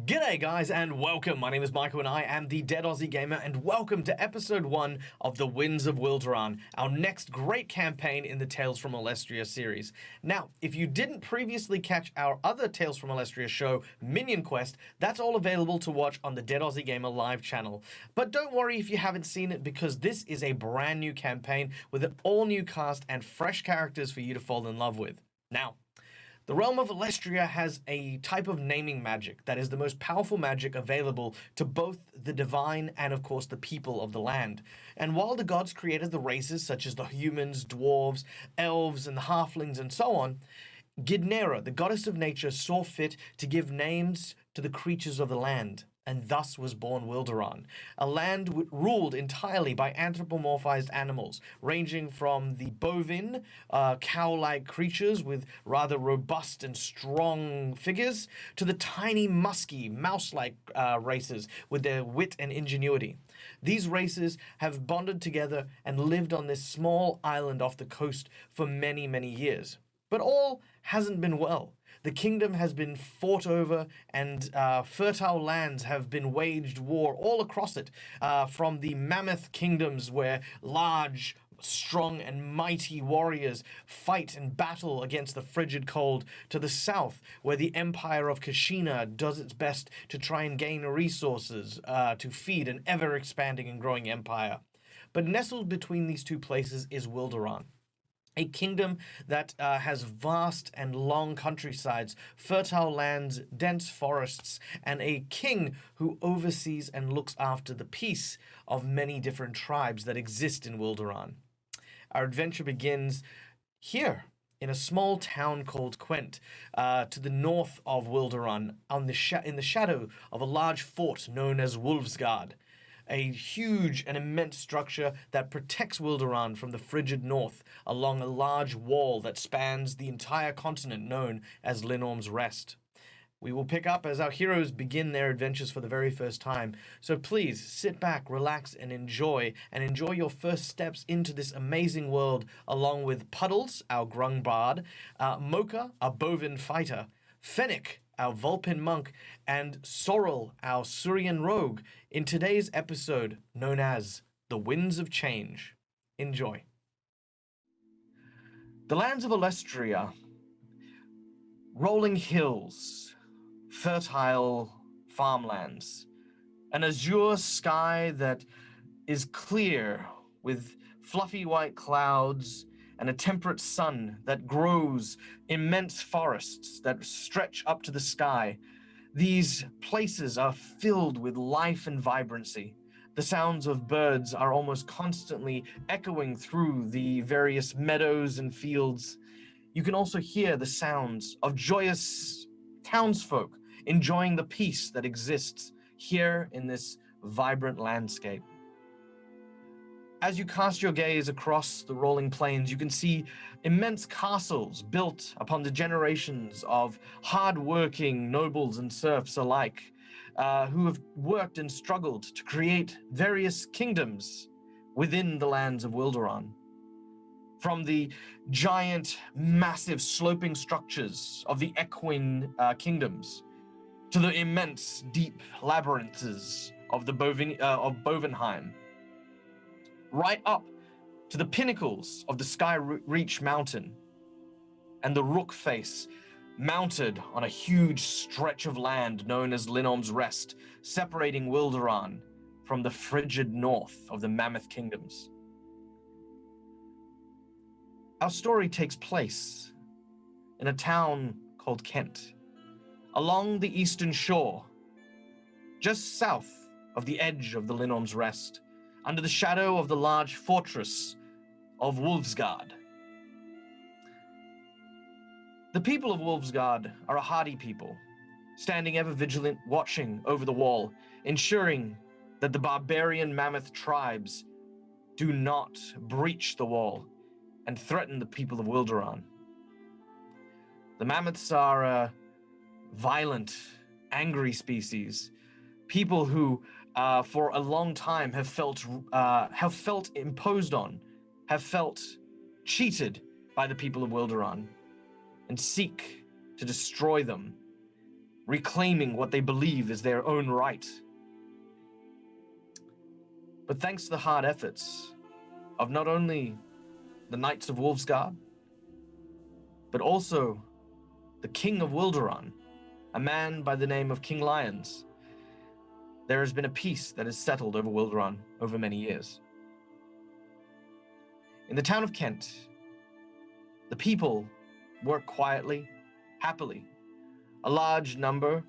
G'day guys and welcome, my name is Michael and I am the Dead Aussie Gamer and welcome to episode 1 of the Winds of Wilderan, our next great campaign in the Tales from Alestria series. Now, if you didn't previously catch our other Tales from Alestria show, Minion Quest, that's all available to watch on the Dead Aussie Gamer live channel. But don't worry if you haven't seen it because this is a brand new campaign with an all new cast and fresh characters for you to fall in love with. Now, the realm of Alestria has a type of naming magic that is the most powerful magic available to both the divine and, of course, the people of the land. And while the gods created the races such as the humans, dwarves, elves, and the halflings, and so on, Gidnera, the goddess of nature, saw fit to give names to the creatures of the land. And thus was born Wilderan, a land ruled entirely by anthropomorphized animals, ranging from the bovine, cow-like creatures with rather robust and strong figures, to the tiny, musky, mouse-like races with their wit and ingenuity. These races have bonded together and lived on this small island off the coast for many, many years. But all hasn't been well. The kingdom has been fought over and fertile lands have been waged war all across it, from the mammoth kingdoms where large, strong and mighty warriors fight and battle against the frigid cold, to the south where the empire of Kashina does its best to try and gain resources to feed an ever-expanding and growing empire. But nestled between these two places is Wilderan, a kingdom that has vast and long countrysides, fertile lands, dense forests, and a king who oversees and looks after the peace of many different tribes that exist in Wilderan. Our adventure begins here, in a small town called Quent, to the north of Wilderan, in the shadow of a large fort known as Wolfsgard, a huge and immense structure that protects Wilderan from the frigid north along a large wall that spans the entire continent known as Linorm's Rest. We will pick up as our heroes begin their adventures for the very first time, so please sit back, relax, and enjoy your first steps into this amazing world along with Puddles, our Grung Bard, Mocha, our Bovine Fighter, Fennec, our Vulpin Monk, and Sorrel, our Surian Rogue, in today's episode known as The Winds of Change. Enjoy. The lands of Alestria, rolling hills, fertile farmlands, an azure sky that is clear with fluffy white clouds, and a temperate sun that grows immense forests that stretch up to the sky. These places are filled with life and vibrancy. The sounds of birds are almost constantly echoing through the various meadows and fields. You can also hear the sounds of joyous townsfolk enjoying the peace that exists here in this vibrant landscape. As you cast your gaze across the rolling plains, you can see immense castles built upon the generations of hard-working nobles and serfs alike, who have worked and struggled to create various kingdoms within the lands of Wilderan. From the giant, massive, sloping structures of the equine kingdoms, to the immense, deep labyrinths of the Bovenheim, right up to the pinnacles of the Sky Reach Mountain and the Rook Face, mounted on a huge stretch of land known as Linorm's Rest, separating Wilderan from the frigid north of the Mammoth Kingdoms. Our story takes place in a town called Kent, along the eastern shore, just south of the edge of the Linorm's Rest, under the shadow of the large fortress of Wolfsgard. The people of Wolfsgard are a hardy people, standing ever vigilant, watching over the wall, ensuring that the barbarian mammoth tribes do not breach the wall and threaten the people of Wilderan. The mammoths are a violent, angry species, people who for a long time have felt imposed on, have felt cheated by the people of Wilderan, and seek to destroy them reclaiming what they believe is their own right. But thanks to the hard efforts of not only the Knights of Wolfsguard, but also the King of Wilderan, a man by the name of King Lions, there has been a peace that has settled over Wilderan over many years. In the town of Kent, the people work quietly, happily. A large number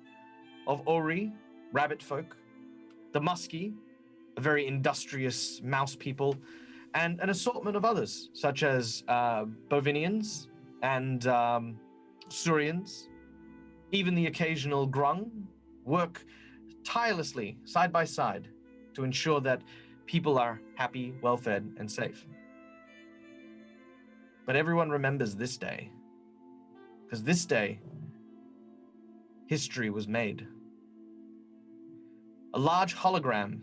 of Ori, rabbit folk, the Muskie, a very industrious mouse people, and an assortment of others, such as Bovinians and Surians, even the occasional Grung, work tirelessly, side by side, to ensure that people are happy, well-fed, and safe. But everyone remembers this day, because this day, history was made. A large hologram,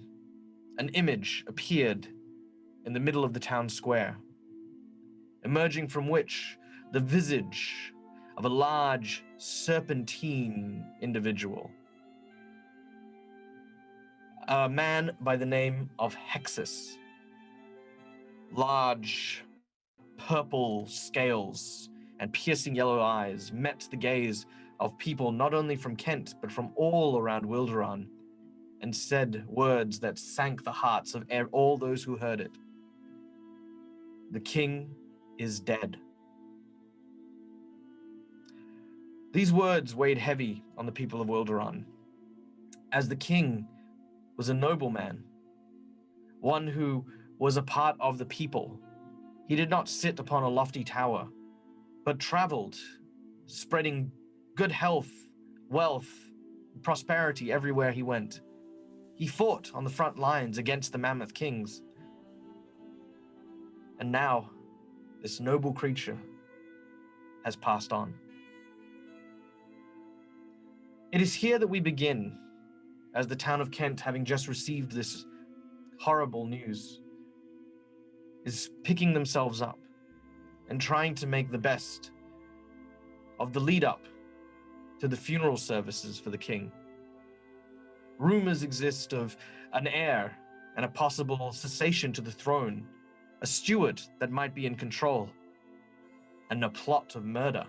an image, appeared in the middle of the town square, emerging from which the visage of a large serpentine individual. A man by the name of Hexus. Large purple scales and piercing yellow eyes met the gaze of people not only from Kent, but from all around Wilderan, and said words that sank the hearts of all those who heard it. The king is dead. These words weighed heavy on the people of Wilderan, as the king was a nobleman, one who was a part of the people. He did not sit upon a lofty tower, but traveled, spreading good health, wealth, prosperity everywhere he went. He fought on the front lines against the Mammoth Kings. And now, this noble creature has passed on. It is here that we begin, as the town of Kent, having just received this horrible news, is picking themselves up and trying to make the best of the lead up to the funeral services for the king. Rumors exist of an heir and a possible succession to the throne, a steward that might be in control, and a plot of murder.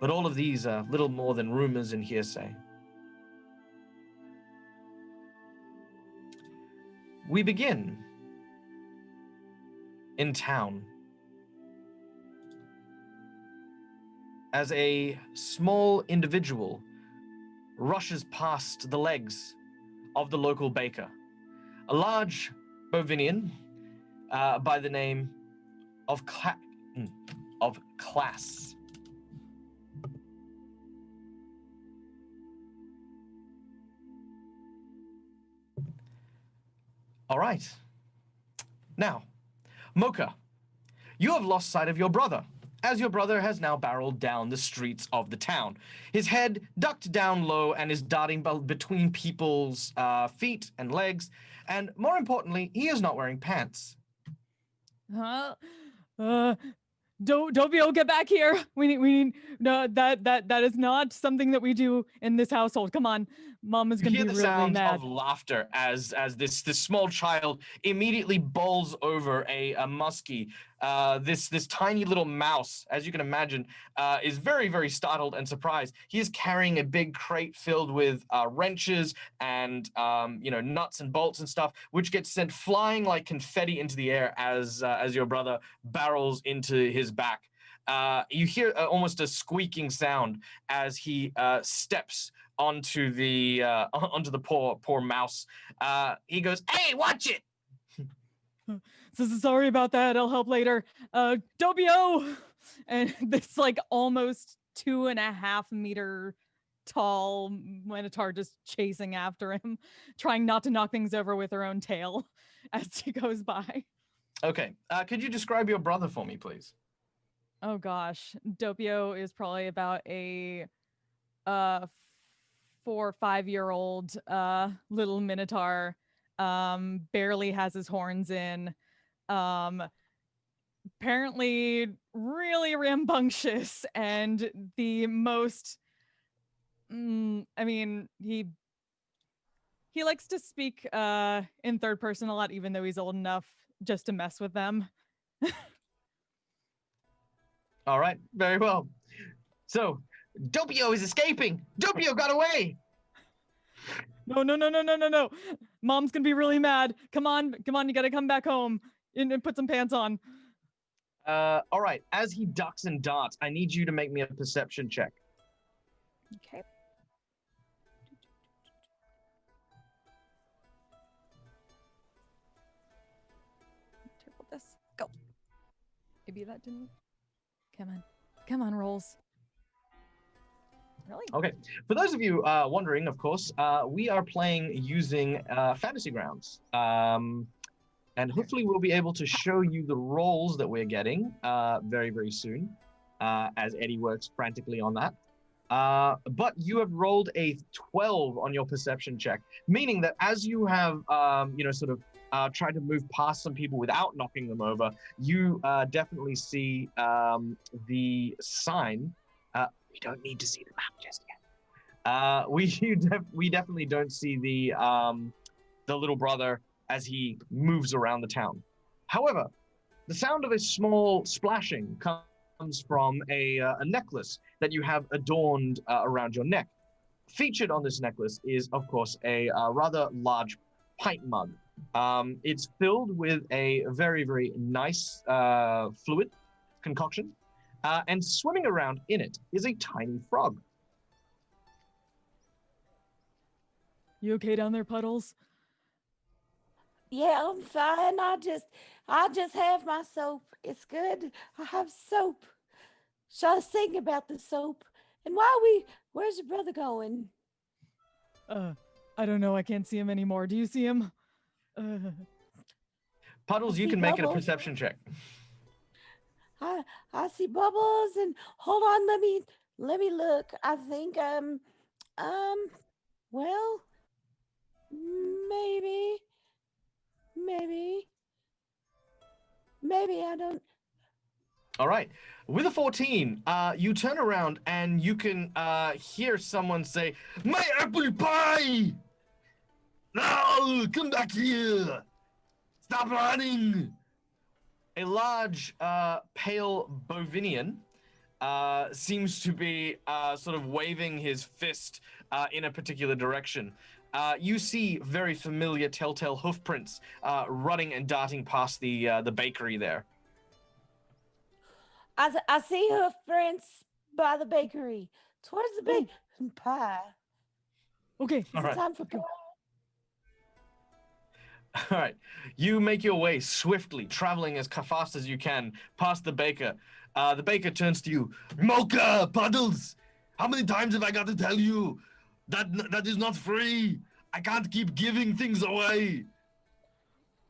But all of these are little more than rumors and hearsay. We begin in town as a small individual rushes past the legs of the local baker, a large Bovinian by the name of Class. All right. Now, Mocha, you have lost sight of your brother, as your brother has now barreled down the streets of the town. His head ducked down low and is darting between people's feet and legs, and more importantly, he is not wearing pants. Dobio, get back here. We need no, that is not something that we do in this household. Come on. Mom is going to be really mad. You hear the sounds of laughter as this small child immediately bowls over a muskie. This tiny little mouse, as you can imagine, is very, very startled and surprised. He is carrying a big crate filled with wrenches and nuts and bolts and stuff, which gets sent flying like confetti into the air as your brother barrels into his back. You hear almost a squeaking sound as he steps onto the poor mouse. He goes, "Hey, watch it!" Sorry about that. I'll help later. Dobio! And this like almost 2.5 meter tall Minotaur just chasing after him, trying not to knock things over with her own tail as he goes by. Okay. Could you describe your brother for me, please? Oh gosh. Doppio is probably about a 4 or 5 year old little Minotaur. Barely has his horns in. Apparently really rambunctious and the most I mean, he likes to speak in third person a lot, even though he's old enough just to mess with them. All right, very well. So, Doppio is escaping. Doppio got away. No. Mom's gonna be really mad. Come on, you gotta come back home and put some pants on. All right, as he ducks and darts, I need you to make me a perception check. Okay. Terrible this. Go. Maybe that didn't. Come on, rolls. Really? Okay, for those of you wondering, of course, we are playing using Fantasy Grounds. And hopefully we'll be able to show you the rolls that we're getting very, very soon, as Eddie works frantically on that. But you have rolled a 12 on your perception check, meaning that as you have, tried to move past some people without knocking them over, you definitely see the sign. We don't need to see the map just yet. We definitely don't see the little brother as he moves around the town. However, the sound of a small splashing comes from a necklace that you have adorned around your neck. Featured on this necklace is, of course, a rather large pint mug. It's filled with a very, very nice fluid concoction, and swimming around in it is a tiny frog. You okay down there, Puddles? Yeah, I'm fine. I just have my soap. It's good. I have soap. Shall I sing about the soap? And where's your brother going? I don't know. I can't see him anymore. Do you see him? Puddles, you can make it a perception check. I see bubbles, and hold on, let me look. I think well, maybe I don't. All right. With a 14, you turn around and you can hear someone say, "My apple pie! No, come back here! Stop running!" A large, pale Bovinian seems to be sort of waving his fist in a particular direction. You see very familiar telltale hoof prints running and darting past the bakery there. I see hoof prints by the bakery. Towards the big pie. Okay. Is it time for pie? All right. You make your way swiftly, traveling as fast as you can, past the baker. The baker turns to you. "Mocha, Puddles! How many times have I got to tell you that is not free? I can't keep giving things away."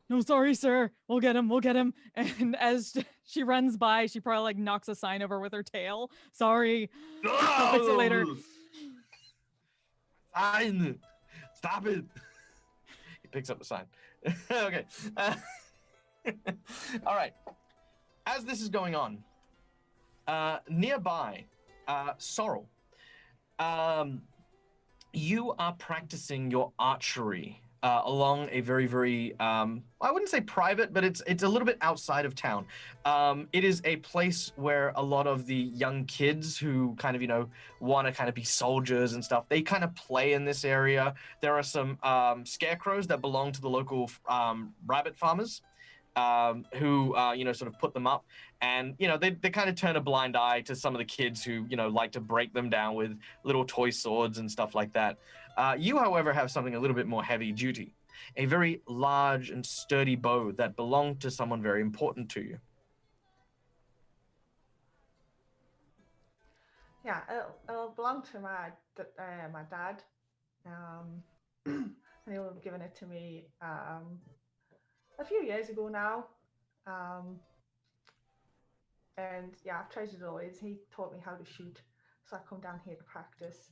No, sorry, sir. We'll get him. And as she runs by, she probably like knocks a sign over with her tail. Sorry. I'll fix it later. Sign. Stop it. He picks up the sign. Okay. All right. As this is going on, nearby, Sorrel, you are practicing your archery along a very, very, I wouldn't say private, but it's a little bit outside of town. It is a place where a lot of the young kids who kind of, want to kind of be soldiers and stuff, they kind of play in this area. There are some scarecrows that belong to the local rabbit farmers who, sort of put them up. And, they kind of turn a blind eye to some of the kids who, like to break them down with little toy swords and stuff like that. You, however, have something a little bit more heavy duty, a very large and sturdy bow that belonged to someone very important to you. Yeah, it'll belong to my dad. And he'll have given it to me a few years ago now. And yeah, I've treasured it always. He taught me how to shoot, so I come down here to practice.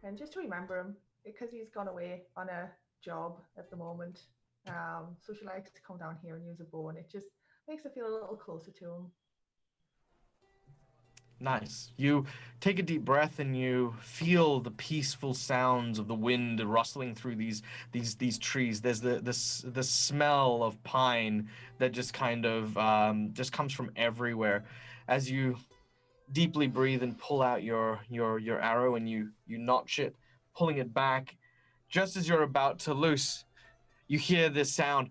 And just to remember him, because he's gone away on a job at the moment. So she likes to come down here and use a bow, and it just makes her feel a little closer to him. Nice. You take a deep breath and you feel the peaceful sounds of the wind rustling through these trees. There's the smell of pine that just kind of just comes from everywhere. As you deeply breathe and pull out your arrow and you notch it, pulling it back, just as you're about to loose, you hear this sound.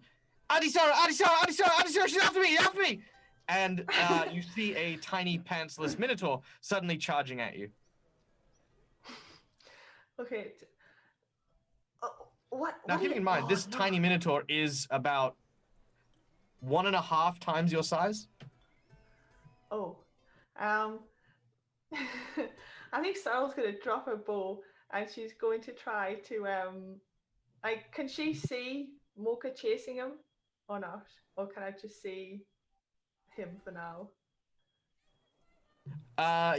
Adisara, Adisara, Adisara, Adisara, she's after me, after me! And you see a tiny pantsless minotaur suddenly charging at you. Okay. What? Now, what keeping in mind, this tiny minotaur is about 1.5 times your size. Oh. I think Sarah's going to drop her bow and she's going to try to, like, can she see Mocha chasing him or not? Or can I just see him for now?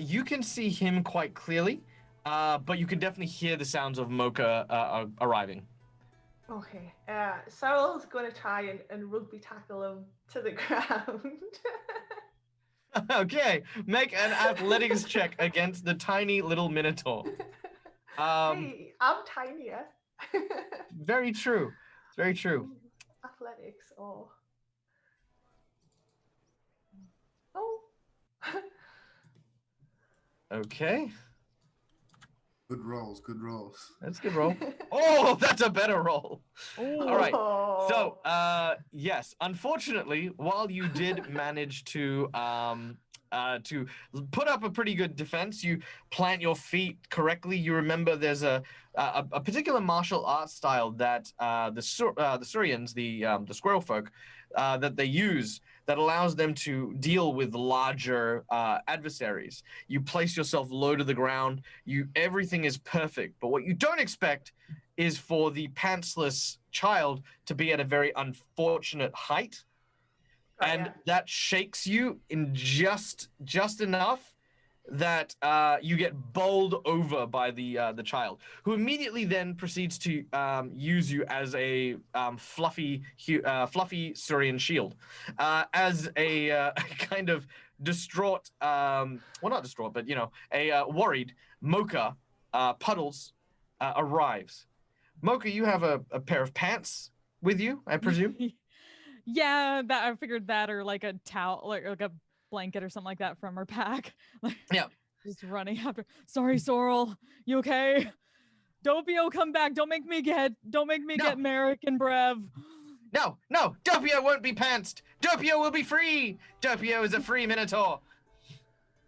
You can see him quite clearly, but you can definitely hear the sounds of Mocha arriving. Okay. Cyril's going to try and rugby tackle him to the ground. Okay, make an athletics check against the tiny little minotaur. Hey, I'm tinier. Very true. Very true. Athletics, oh. Oh. Okay. Good rolls, good rolls. That's a good roll. Oh, that's a better roll. All right. Oh. So, yes, unfortunately, while you did manage to put up a pretty good defense, you plant your feet correctly. You remember there's a particular martial arts style that the Surians, the squirrel folk, that they use that allows them to deal with larger adversaries. You place yourself low to the ground. Everything is perfect. But what you don't expect is for the pantsless child to be at a very unfortunate height. Oh, And yeah. that shakes you in just enough that you get bowled over by the child, who immediately then proceeds to use you as a fluffy Surian shield, as a kind of distraught, well, not distraught, but a worried Mocha Puddles arrives. Mocha, you have a pair of pants with you, I presume. Yeah, that I figured that, or like a towel, like a blanket or something like that from her pack. Like, Yeah. just running after. Sorry, Sorrel, you okay? Doppio, come back! Don't make me get Merrick and Brev. No, Doppio won't be pantsed. Doppio will be free. Doppio is a free minotaur.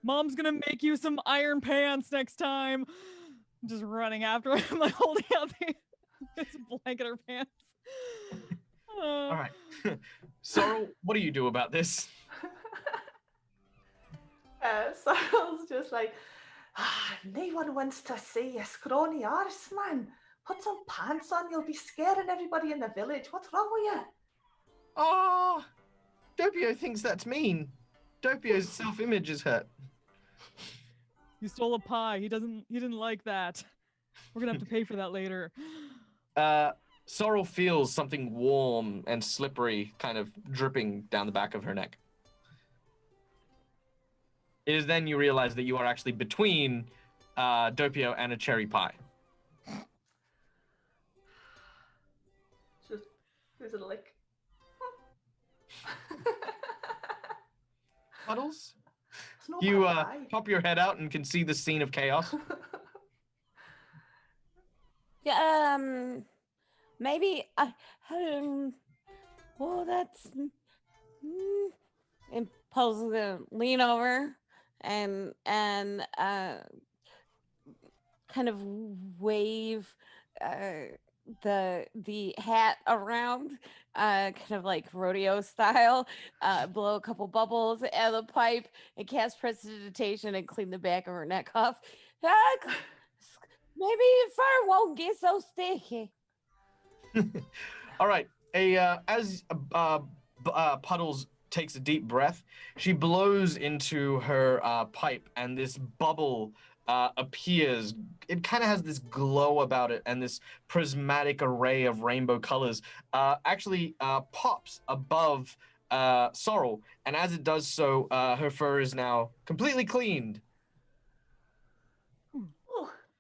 Mom's gonna make you some iron pants next time. I'm just running after him, like holding out this blanket or pants. All right. Sorrel, what do you do about this? Cyril's just like, no one wants to see a scrawny arse, man. Put some pants on, you'll be scaring everybody in the village. What's wrong with you? Oh, Doppio thinks that's mean. Doppio's self-image is hurt. You stole a pie. He didn't like that. We're gonna have to pay for that later. Sorrel feels something warm and slippery kind of dripping down the back of her neck. It is then you realize that you are actually between Doppio and a cherry pie. Just gives it a lick. Puddles? It's not You bad pie. pop your head out and can see the scene of chaos. Yeah, maybe well, that's and Poe's gonna lean over and kind of wave the hat around, kind of like rodeo style, blow a couple bubbles out of the pipe and cast prestidigitation and clean the back of her neck off. Maybe the fur won't get so sticky. All right. As Puddles takes a deep breath, she blows into her pipe, and this bubble appears. It kind of has this glow about it, and this prismatic array of rainbow colors actually pops above Sorrel. And as it does so, her fur is now completely cleaned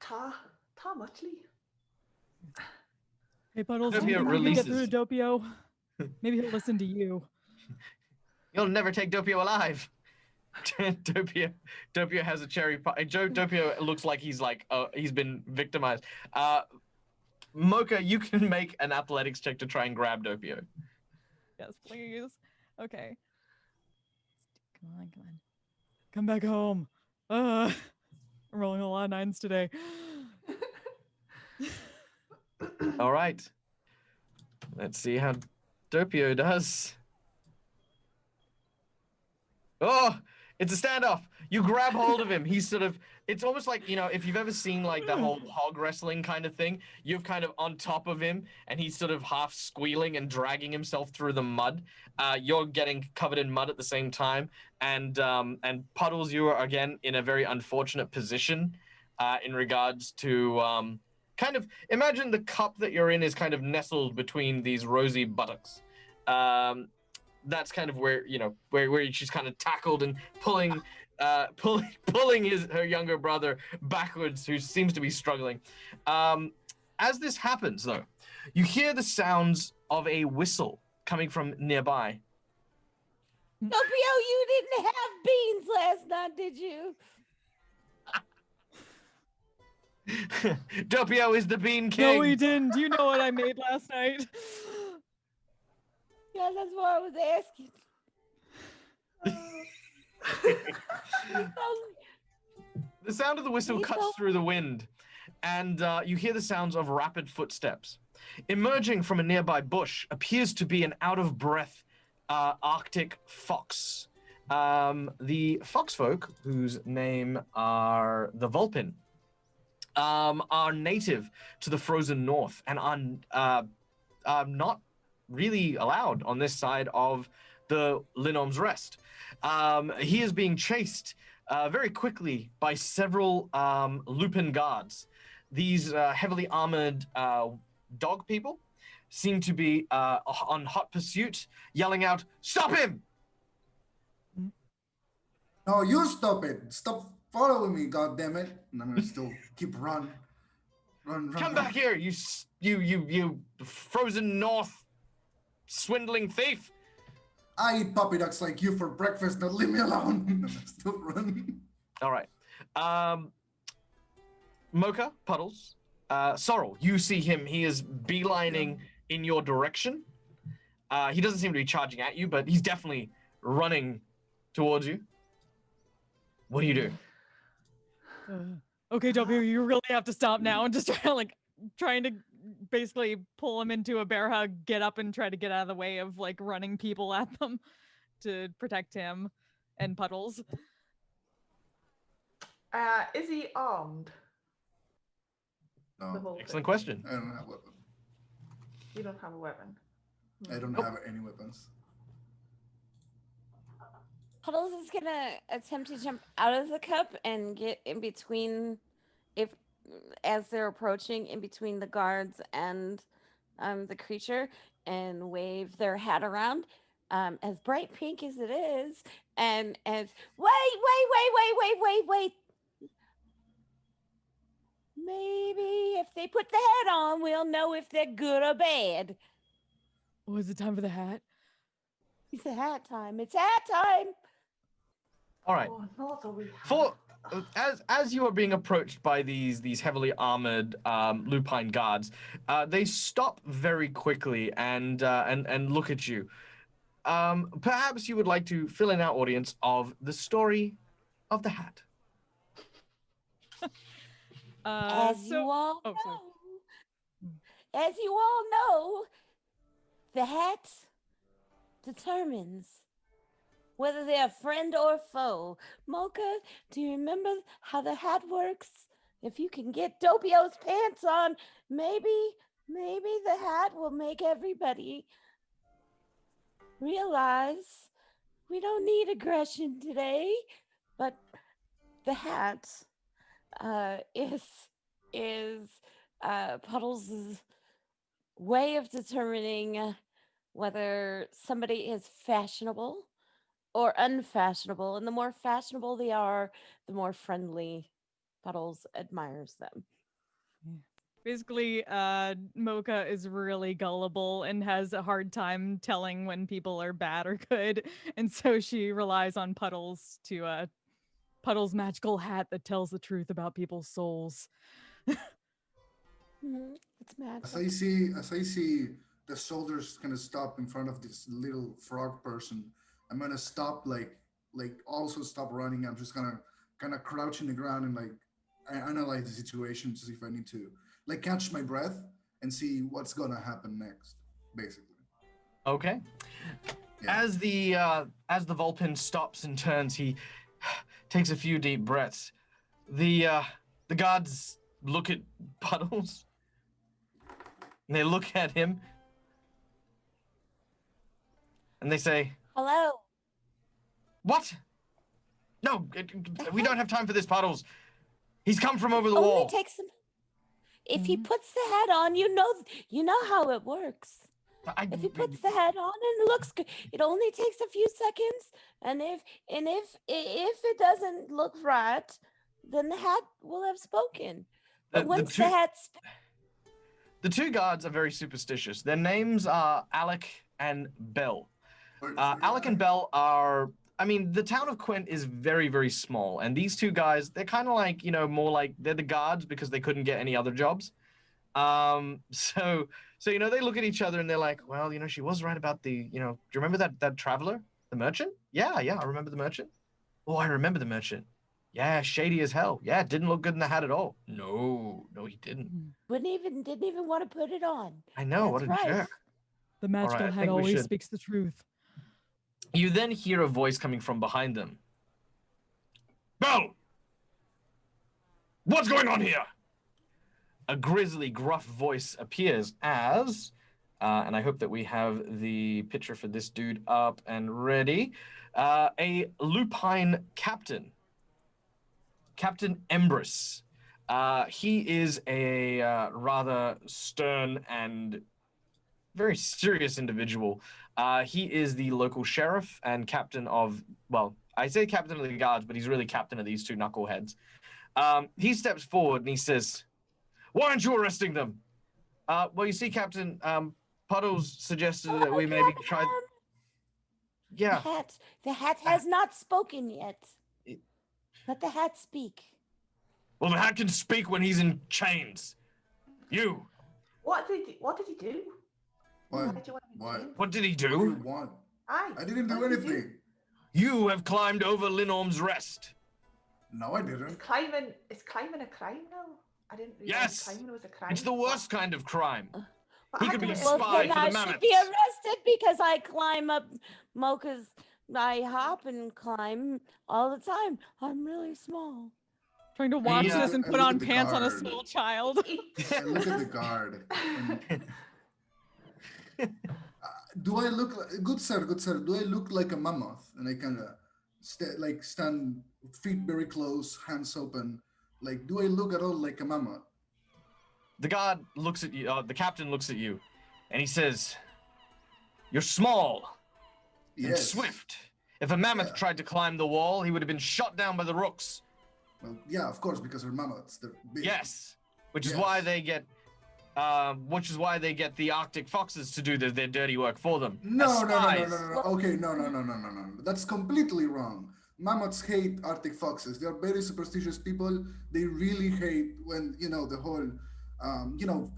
Ta muchly. Hey, Puddles, do Doppio you think you can get releases. through to Doppio? Maybe he'll listen to you. You'll never take Doppio alive. Doppio has a cherry pie. Doppio looks like he's been victimized. Mocha, you can make an athletics check to try and grab Doppio. Yes, please. Okay. Come on, come on. Come back home. I'm rolling a lot of 9s today. All right. Let's see how Doppio does. Oh, it's a standoff. You grab hold of him. He's sort of, it's almost like, if you've ever seen like the whole hog wrestling kind of thing, you're kind of on top of him and he's sort of half squealing and dragging himself through the mud. You're getting covered in mud at the same time. And Puddles, you are again in a very unfortunate position in regards to kind of, imagine the cup that you're in is kind of nestled between these rosy buttocks. That's kind of where where she's kind of tackled and pulling her younger brother backwards, who seems to be struggling. As this happens, though, you hear the sounds of a whistle coming from nearby. Doppio, you didn't have beans last night, did you? Doppio is the Bean King. No, he didn't. You know what I made last night. Yeah, that's what I was asking. The sound of the whistle cuts through the wind, and you hear the sounds of rapid footsteps. Emerging from a nearby bush appears to be an out-of-breath Arctic fox. The foxfolk, whose name are the Vulpin, are native to the frozen north and are not really allowed on this side of the Linom's Rest. He is being chased very quickly by several Lupin guards. These heavily armored dog people seem to be on hot pursuit, yelling out, "Stop him!" No, you stop it. Stop following me, goddammit. And I'm gonna still keep run. Come back here, you frozen north swindling thief. I eat puppy ducks like you for breakfast. Now leave me alone. I'm still running. All right. Mocha, Puddles, Sorrel, you see him. He is beelining in your direction. He doesn't seem to be charging at you, but he's definitely running towards you. What do you do? Okay, W, you really have to stop now and just trying to basically pull him into a bear hug, get up and try to get out of the way of running people at them to protect him and Puddles. Is he armed? The No, Vulpin? Excellent question. I don't have a weapon. You don't have a weapon. I don't have any weapons. Puddles is gonna attempt to jump out of the cup and get in between, as they're approaching, in between the guards and the creature, and wave their hat around, as bright pink as it is, and as wait. Maybe if they put the hat on, we'll know if they're good or bad. Oh, is it time for the hat? It's hat time. It's hat time. All right. Oh, not a wee hat. As you are being approached by these heavily armored lupine guards, they stop very quickly and look at you. Perhaps you would like to fill in our audience of the story of the hat. As you all know, the hat determines whether they're friend or foe. Mocha, do you remember how the hat works? If you can get Doppio's pants on, maybe the hat will make everybody realize we don't need aggression today, but the hat is Puddles' way of determining whether somebody is fashionable or unfashionable, and the more fashionable they are, the more friendly Puddles admires them. Basically, Mocha is really gullible and has a hard time telling when people are bad or good, and so she relies on Puddles to Puddles' magical hat that tells the truth about people's souls. It's As magic. as I see the soldiers kind of stop in front of this little frog person, I'm gonna stop also stop running. I'm just gonna kind of crouch in the ground and I analyze the situation to see if I need to like catch my breath and see what's gonna happen next, basically. Okay. Yeah. As the Vulpin stops and turns, he takes a few deep breaths. The guards look at Puddles. And they look at him. And they say, Hello. "What? No, we don't have time for this, Puddles. He's come from over the Only wall." takes him. If he puts the hat on, you know how it works. If he puts the hat on and it looks good, it only takes a few seconds. And if it doesn't look right, then the hat will have spoken. But once the hat The two guards are very superstitious. Their names are Alec and Bell. Alec and Bell are, I mean, the town of Quint is very, very small. And these two guys, they're kind of like, more like they're the guards because they couldn't get any other jobs. So they look at each other and they're like, well, she was right about do you remember that traveler, the merchant? Yeah, I remember the merchant. Oh, I remember the merchant. Yeah, shady as hell. Yeah, didn't look good in the hat at all. No, he didn't. didn't even want to put it on. I know, what a jerk. The magical hat always speaks the truth. You then hear a voice coming from behind them. Bell! What's going on here? A grisly, gruff voice appears as, and I hope that we have the picture for this dude up and ready, a lupine captain. Captain Embrus. He is a rather stern and very serious individual. He is the local sheriff and captain of, well, I say captain of the guards, but he's really captain of these two knuckleheads. He steps forward and he says, "Why aren't you arresting them?" Well, you see, Captain, Puddles suggested that we maybe try... Yeah. The hat has not spoken yet. Let the hat speak. Well, the hat can speak when he's in chains. You. What did he do? What? What did he What do do? you want? I didn't do anything. You have climbed over Linorm's rest. No, I didn't. Is climbing a crime now? I didn't realize Yes. climbing was a crime. It's the worst kind of crime. But He I could be a didn't- spy Then for I the should mammoths. be arrested because I climb up Mocha's. I hop and climb all the time. I'm really small. Trying to watch Yeah. this and I put look on at the pants on a guard. small child. I look at the guard. Do I look like, good sir, do I look like a mammoth? And I kind of stand, feet very close, hands open. Like, do I look at all like a mammoth? The guard looks at you, the captain looks at you, and he says, "You're small and Yes. swift. If a mammoth Yeah. tried to climb the wall, he would have been shot down by the rooks." Well, yeah, of course, because they're mammoths. They're big. Yes, which is Yes. why they get the Arctic foxes to do their dirty work for them. No. as spies. Okay, no. That's completely wrong. Mammoths hate Arctic foxes. They are very superstitious people. They really hate when, the whole,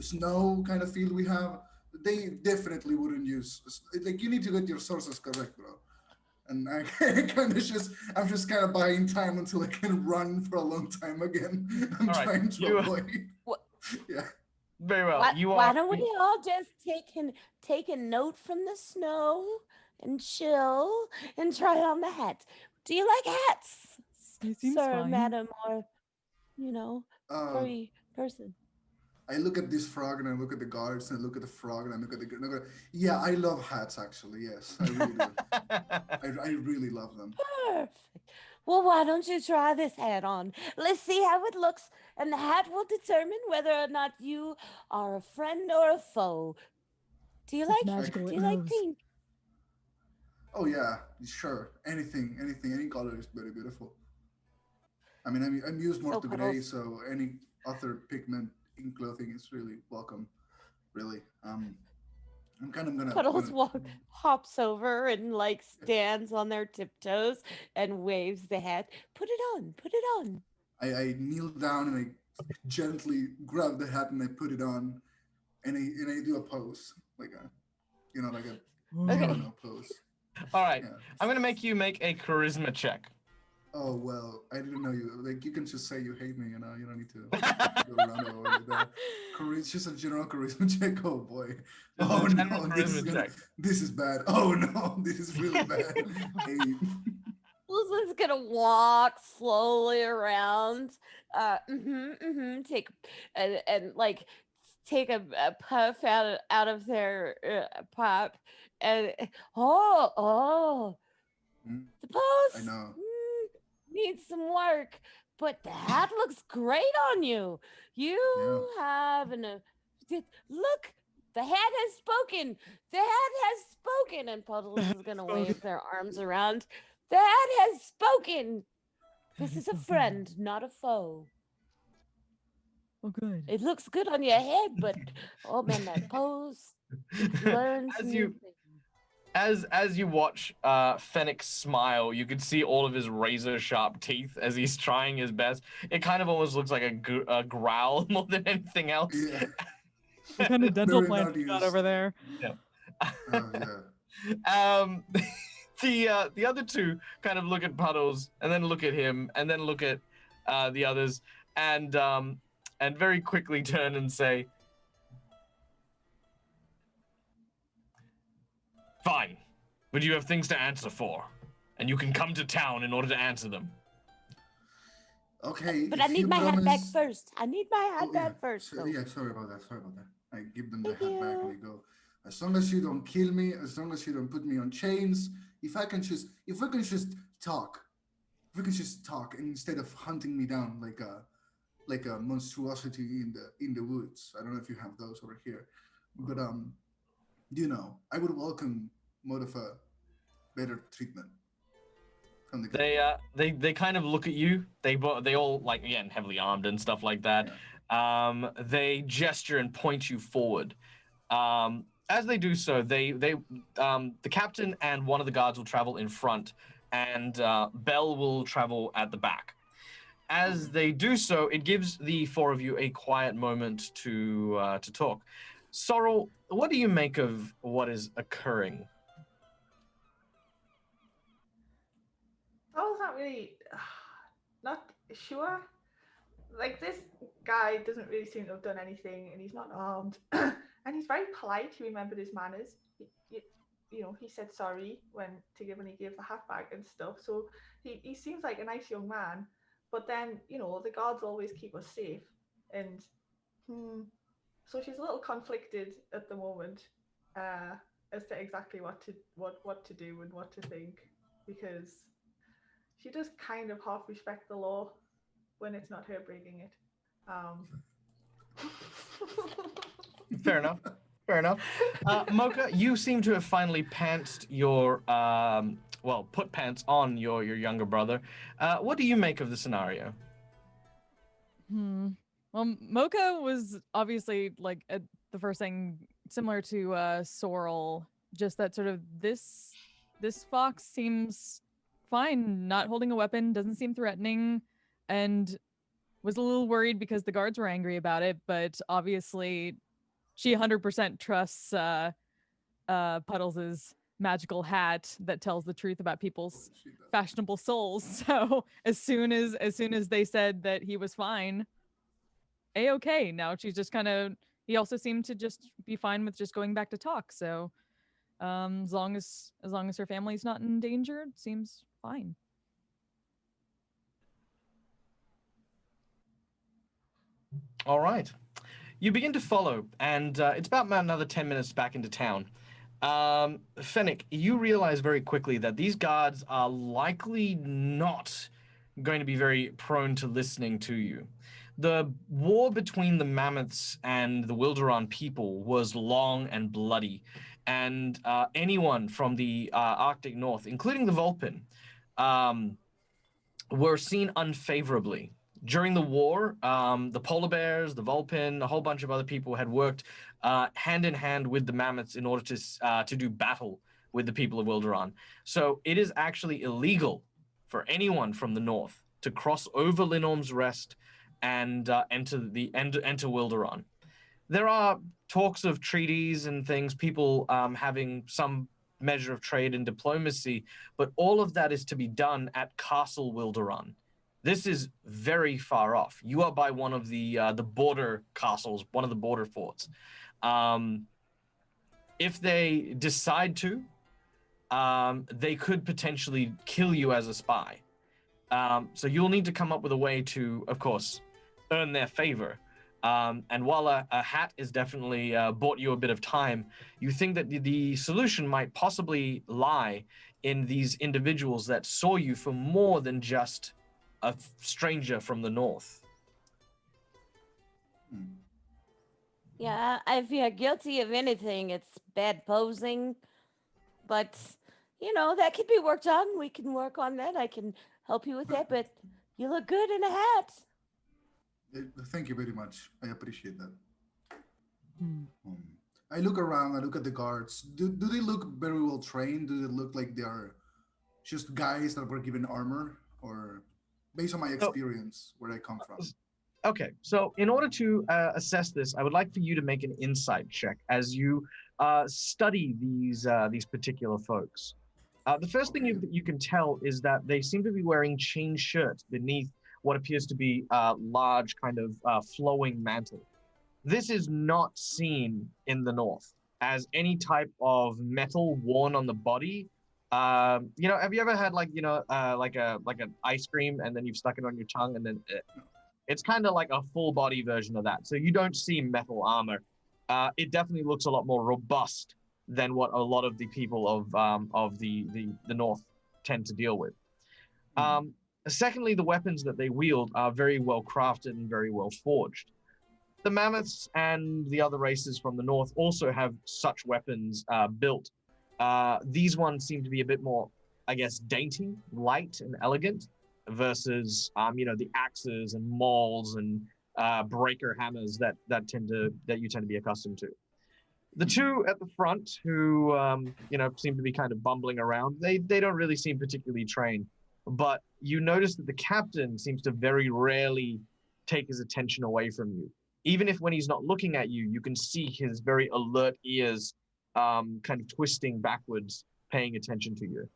snow kind of feel we have. They definitely wouldn't use, like, you need to get your sources correct, bro. And I I'm just kind of buying time until I can run for a long time again. I'm All right, trying to you- avoid. What? Yeah. Very well. Why don't we all just take a note from the snow and chill and try on the hat? Do you like hats, He seems sir, fine. madam, or furry person? I look at this frog and I look at the guards and I look at the frog and I look at the. Yeah, I love hats actually. Yes, I really do. I really love them. Perfect. Well, why don't you try this hat on? Let's see how it looks, and the hat will determine whether or not you are a friend or a foe. Do you It's like magical, Do it you like knows. pink? Oh yeah, sure. Anything, any color is very beautiful. I mean, I'm used more So to Puddles- gray, so any other pigment skin clothing is really welcome. Really. I'm kind of gonna. Puddles hops over and like stands on their tiptoes and waves the hat. Put it on, put it on. I kneel down and I gently grab the hat and I put it on, and I do a pose, like a, like a Okay. Giorno pose. All right. Yeah. I'm going to make you make a charisma check. Oh well, I didn't know you. Like you can just say you hate me, you don't need to go around all over that. It's just a general charisma check. Oh boy. Oh General no, charisma this is bad. Oh no, this is really bad. Hey. Lizzie's gonna walk slowly around, take and like take a puff out of their pop, and oh, Mm, the pose I know. needs some work, but the hat looks great on you. You have look. The hat has spoken. The hat has spoken, and Puddles is gonna wave their arms around. The hat has spoken. This is a friend, not a foe. Oh, good. It looks good on your head, but oh man, that pose learns As you watch Fennec smile, you can see all of his razor sharp teeth as he's trying his best. It kind of almost looks like a growl more than anything else. Yeah. What kind of dental Very plan not you got used. over there? Yeah. The other two kind of look at Puddles and then look at him and then look at the others and very quickly turn and say, "Fine, but you have things to answer for, and you can come to town in order to answer them." Okay. But if I need you my hat back promise- first. I need my hat Oh, back first. So, though. yeah, sorry about that. I give them the Thank hat back and you. I go, as long as you don't kill me, as long as you don't put me on chains, if we can just talk, instead of hunting me down like a monstrosity in the woods. I don't know if you have those over here, but I would welcome more of a better treatment from the They kind of look at you. They all, like, again, heavily armed and stuff like that. They gesture and point you forward. As they do so, the captain and one of the guards will travel in front, and Belle will travel at the back. As they do so, it gives the four of you a quiet moment to talk. Sorrel, what do you make of what is occurring? I was not really, not sure. Like, this guy doesn't really seem to have done anything, and he's not armed, and he's very polite. He remembered his manners. He said sorry when he gave the hat back and stuff. So he seems like a nice young man. But then, the guards always keep us safe, and so she's a little conflicted at the moment as to exactly what to do and what to think, because she does kind of half respect the law when it's not her breaking it. Fair enough. Mocha, you seem to have finally pantsed your, put pants on your younger brother. What do you make of the scenario? Well, Mocha was obviously like the first thing similar to Sorrel, just that sort of this fox seems fine, not holding a weapon, doesn't seem threatening, and was a little worried because the guards were angry about it, but obviously she 100% trusts Puddles' magical hat that tells the truth about people's fashionable souls. So as soon as they said that he was fine, A-okay. Now she's just he also seemed to just be fine with just going back to talk. So as long as her family's not endangered, seems fine. All right. You begin to follow, and it's about another 10 minutes back into town. Fennec, you realize very quickly that these guards are likely not going to be very prone to listening to you. The war between the mammoths and the Wilderan people was long and bloody, and anyone from the Arctic North, including the Vulpin, were seen unfavorably. During the war, the polar bears, the vulpin, a whole bunch of other people had worked hand in hand with the mammoths in order to do battle with the people of Wilderan. So it is actually illegal for anyone from the north to cross over Linorm's Rest and enter Wilderan. There are talks of treaties and things, people having some measure of trade and diplomacy, but all of that is to be done at Castle Wilderan. This is very far off. You are by one of the border castles, one of the border forts. If they decide to, they could potentially kill you as a spy. So you'll need to come up with a way to, of course, earn their favor. And while a hat is definitely bought you a bit of time, you think that the solution might possibly lie in these individuals that saw you for more than just a stranger from the north. Yeah, if you're guilty of anything, it's bad posing. But, that could be worked on. We can work on that. I can help you with that, but you look good in a hat. Thank you very much. I appreciate that. Hmm. I look around, I look at the guards. Do they look very well trained? Do they look like they are just guys that were given armor? Or based on my experience, where I come from? Okay, so in order to assess this, I would like for you to make an insight check as you study these particular folks. The first thing you can tell is that they seem to be wearing chain shirts beneath what appears to be a large kind of flowing mantle. This is not seen in the north as any type of metal worn on the body. Have you ever had like an ice cream and then you've stuck it on your tongue and then it's kind of like a full body version of that. So you don't see metal armor. It definitely looks a lot more robust than what a lot of the people of the north tend to deal with. Secondly, the weapons that they wield are very well crafted and very well forged. The mammoths and the other races from the north also have such weapons built. These ones seem to be a bit more, I guess, dainty, light, and elegant versus, the axes and mauls and breaker hammers that you tend to be accustomed to. The two at the front who, seem to be kind of bumbling around, they don't really seem particularly trained. But you notice that the captain seems to very rarely take his attention away from you. Even if when he's not looking at you, you can see his very alert ears kind of twisting backwards, paying attention to you.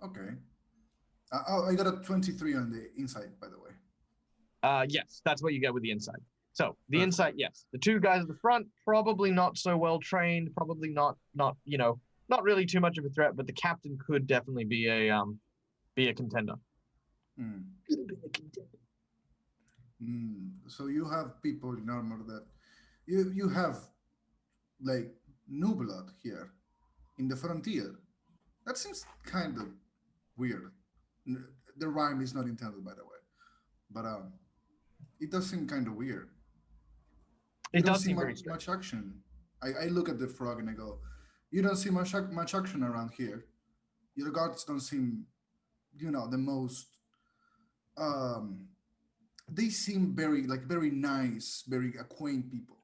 Okay. I got a 23 on the inside, by the way. Yes, that's what you get with the inside. So the insight, yes. The two guys at the front, probably not so well trained, probably not really too much of a threat, but the captain could definitely be a contender. So you have people in armor that you have like new blood here in the frontier. That seems kind of weird. The rhyme is not intended, by the way, but it does seem kind of weird. It does see seem very much action. I look at the frog and I go, you don't see much action around here. Your guards don't seem, the most. They seem very nice, very acquaint people.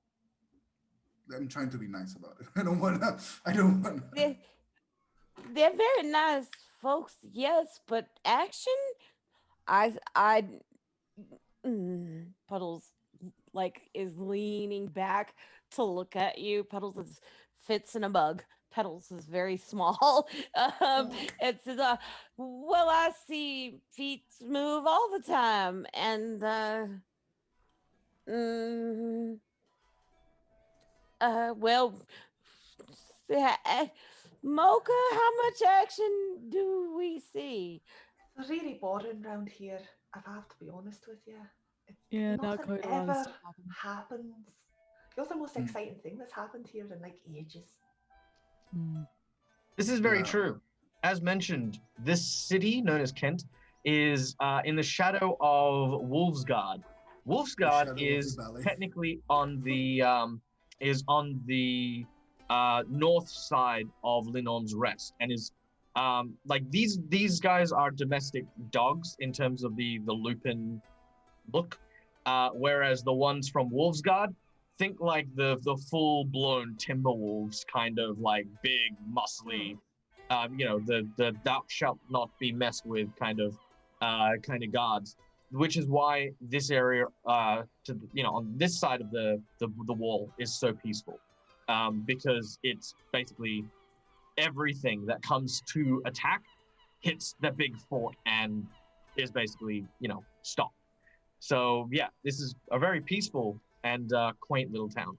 I'm trying to be nice about it. I don't want. They're very nice folks, yes, but action, Puddles is leaning back to look at you. Puddles fits in a mug. Petals is very small. It's I see feet move all the time, and Mocha, how much action do we see? It's really boring around here. I have to be honest with you. Not Nothing quite a lot of ever stuff happening. happens. You're the most exciting thing that's happened here in ages. This is very true. As mentioned, this city known as Kent is in the shadow of Wolfsgard. Wolfsgard is technically on the north side of Linorm's Rest and is Like these guys are domestic dogs in terms of the lupin look, whereas the ones from Wolfsguard think like the full blown timber wolves, kind of like big, muscly, the thou shalt not be messed with kind of guards, which is why this area on this side of the wall is so peaceful, because it's basically everything that comes to attack hits the big fort and is basically stopped. So yeah, this is a very peaceful and quaint little town.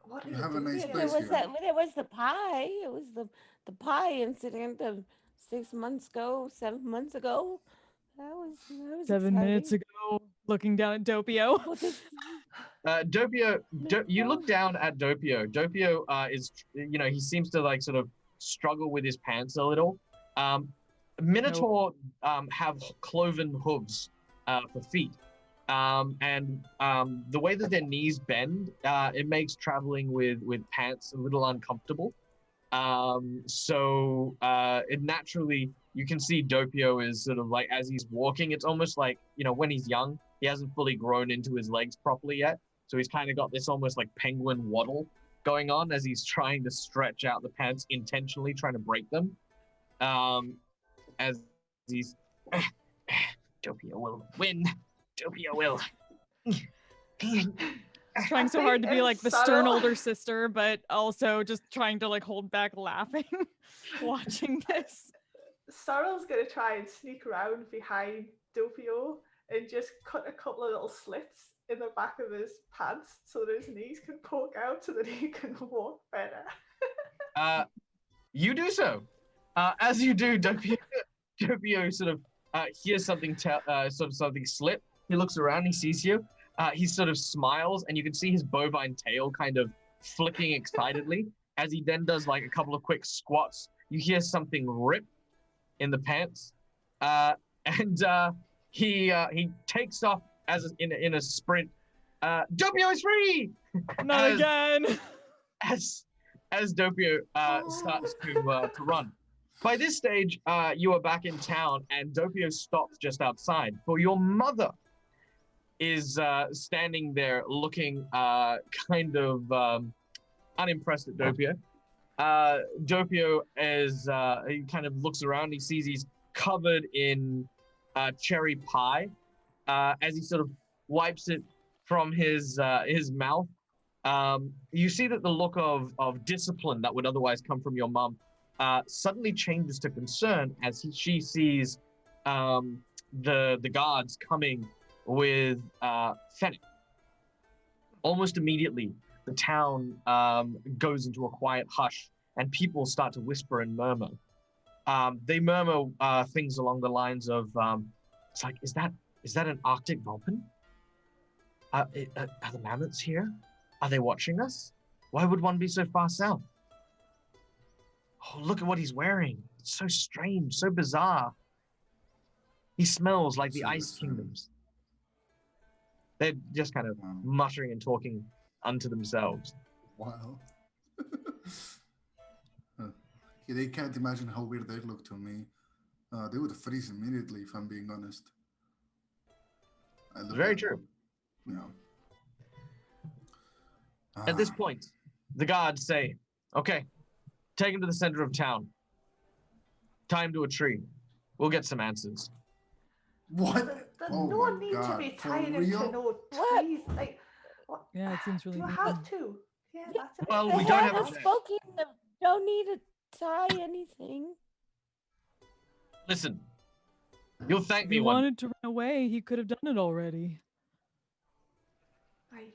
What are You you have a doing nice here? place here. There was the pie. It was the pie incident of 6 months ago, 7 months ago. That was 7 minutes exciting. ago, looking down at Doppio. What did Doppio, you look down at Doppio. Doppio is, he seems to like sort of struggle with his pants a little. Minotaur have cloven hooves for feet. And the way that their knees bend, it makes traveling with pants a little uncomfortable. So it naturally, you can see Doppio is sort of like, as he's walking, it's almost like, when he's young, he hasn't fully grown into his legs properly yet. So he's kind of got this almost like penguin waddle going on as he's trying to stretch out the pants intentionally, trying to break them. As he's, Doppio will win. Doppio will. Trying so hard to be It's like the subtle. stern older sister, but also just trying to like hold back laughing watching this. Sorrel's gonna try and sneak around behind Doppio and just cut a couple of little slits in the back of his pants so that his knees can poke out so that he can walk better. You do so. As you do, Doppio sort of hears something something slip. He looks around, he sees you. He sort of smiles, and you can see his bovine tail kind of flicking excitedly as he then does like a couple of quick squats. You hear something rip in the pants, and he takes off in a sprint. Doppio is free. Not again. As Doppio starts to run. By this stage, you are back in town, and Doppio stops just outside. For your mother is standing there looking kind of unimpressed at Doppio. Doppio is, he kind of looks around, he sees he's covered in cherry pie. As he sort of wipes it from his mouth, you see that the look of discipline that would otherwise come from your mom suddenly changes to concern as she sees the guards coming with Fennec. Almost immediately, the town goes into a quiet hush, and people start to whisper and murmur. They murmur things along the lines of, "It's like, is that an Arctic Vulpin? Are the mammoths here? Are they watching us? Why would one be so far south? Oh, look at what he's wearing. It's so strange, so bizarre. He smells like the Ice Kingdoms." They're just kind of muttering and talking unto themselves. Wow. They can't imagine how weird they look to me. They would freeze immediately, if I'm being honest. Very true. Yeah. At this point, the guards say, "Okay, take him to the center of town. Tie him to a tree. We'll get some answers." What? There's Oh no my need God. to be For tying him real? to no What? trees. Like, what? Yeah, it seems Do really you mean. have to? Yeah, that's a bit Well, the we don't head have has a- spoken. Don't need to tie anything. Listen, you'll thank If me he one. wanted to run away, he could have done it already. Right.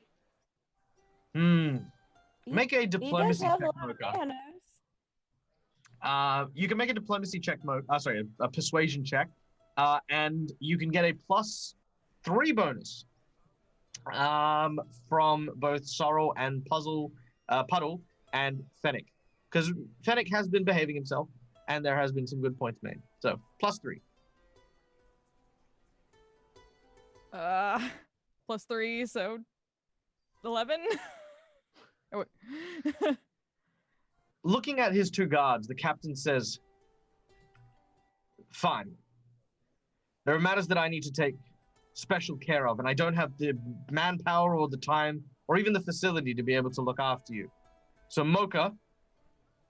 Make a He does diplomacy have a check, lot of Mocha. manners. You can make a diplomacy check, a persuasion check, and you can get a +3 bonus from both Sorrel and Puddle and Fennec, because Fennec has been behaving himself, and there has been some good points made. So +3. +3, so 11. Oh, wait. Looking at his two guards, the captain says, "Fine. There are matters that I need to take special care of, and I don't have the manpower or the time or even the facility to be able to look after you. So, Mocha,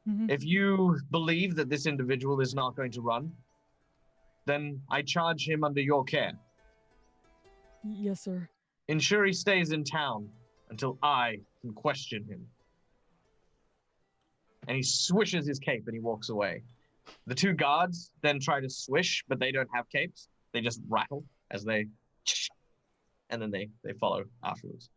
Mhm. if you believe that this individual is not going to run, then I charge him under your care. Yes, sir. Ensure he stays in town until I can question him." And he swishes his cape and he walks away. The two guards then try to swish, but they don't have capes. They just rattle as they, and then they follow afterwards.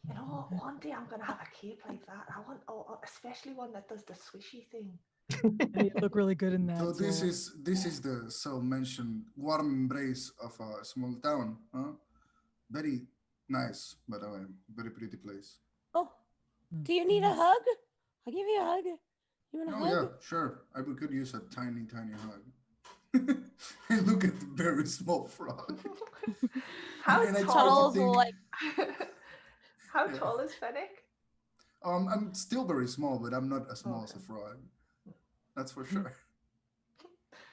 You know, one day I'm gonna have a cape like that. I want, especially one that does the swishy thing. You look really good in that. So this so- is the so mentioned warm embrace of a small town, huh? Very nice, by the way. Very pretty place. Oh, do you need a hug? I'll give you a hug. You want a Oh hug? yeah, sure. I could use a tiny hug. And look at the very small frog. How And I try to Tunnels think- will like. How Yeah. tall is Fennec? I'm still very small, but I'm not as small as a Okay. frog. That's for sure.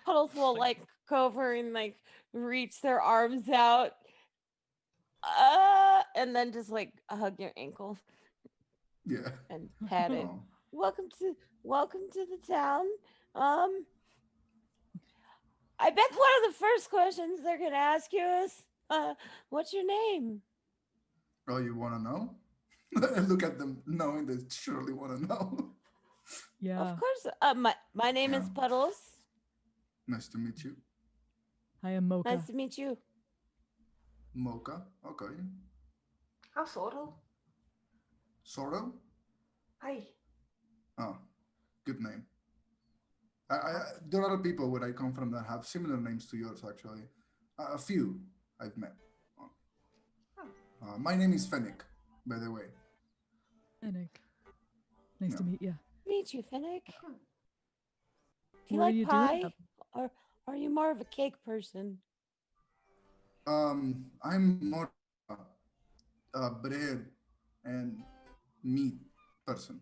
Puddles will like go over and like reach their arms out, and then just like hug your ankle Yeah. and pat it. Oh. Welcome to the town. I bet one of the first questions they're gonna ask you is, what's your name? Oh, you want to know? I look at them knowing they surely want to know. Yeah. Of course. My name is Yeah. Puddles. Nice to meet you. I am Mocha. Nice to meet you. Mocha. Okay. How Sorrel? Sorrow? Hi. Oh, good name. There are other people where I come from that have similar names to yours, actually. A few I've met. My name is Fennec, by the way. Fennec. Nice to Yeah. meet you. Meet you, Fennec. Hmm. Do you What are like you pie? doing Or are you more of a cake person? I'm more bread and meat person,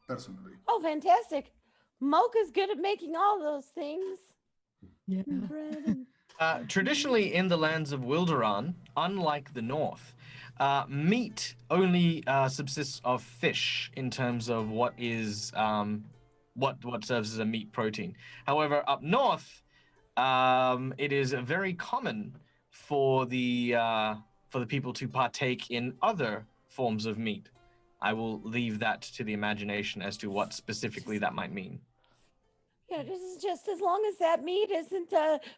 personally. Oh, fantastic. Mocha's good at making all those things. Yeah. Bread and Traditionally, in the lands of Wilderan, unlike the north, meat only subsists of fish in terms of what is what serves as a meat protein. However, up north, it is very common for the people to partake in other forms of meat. I will leave that to the imagination as to what specifically that might mean. yeah, this is just as long as that meat isn't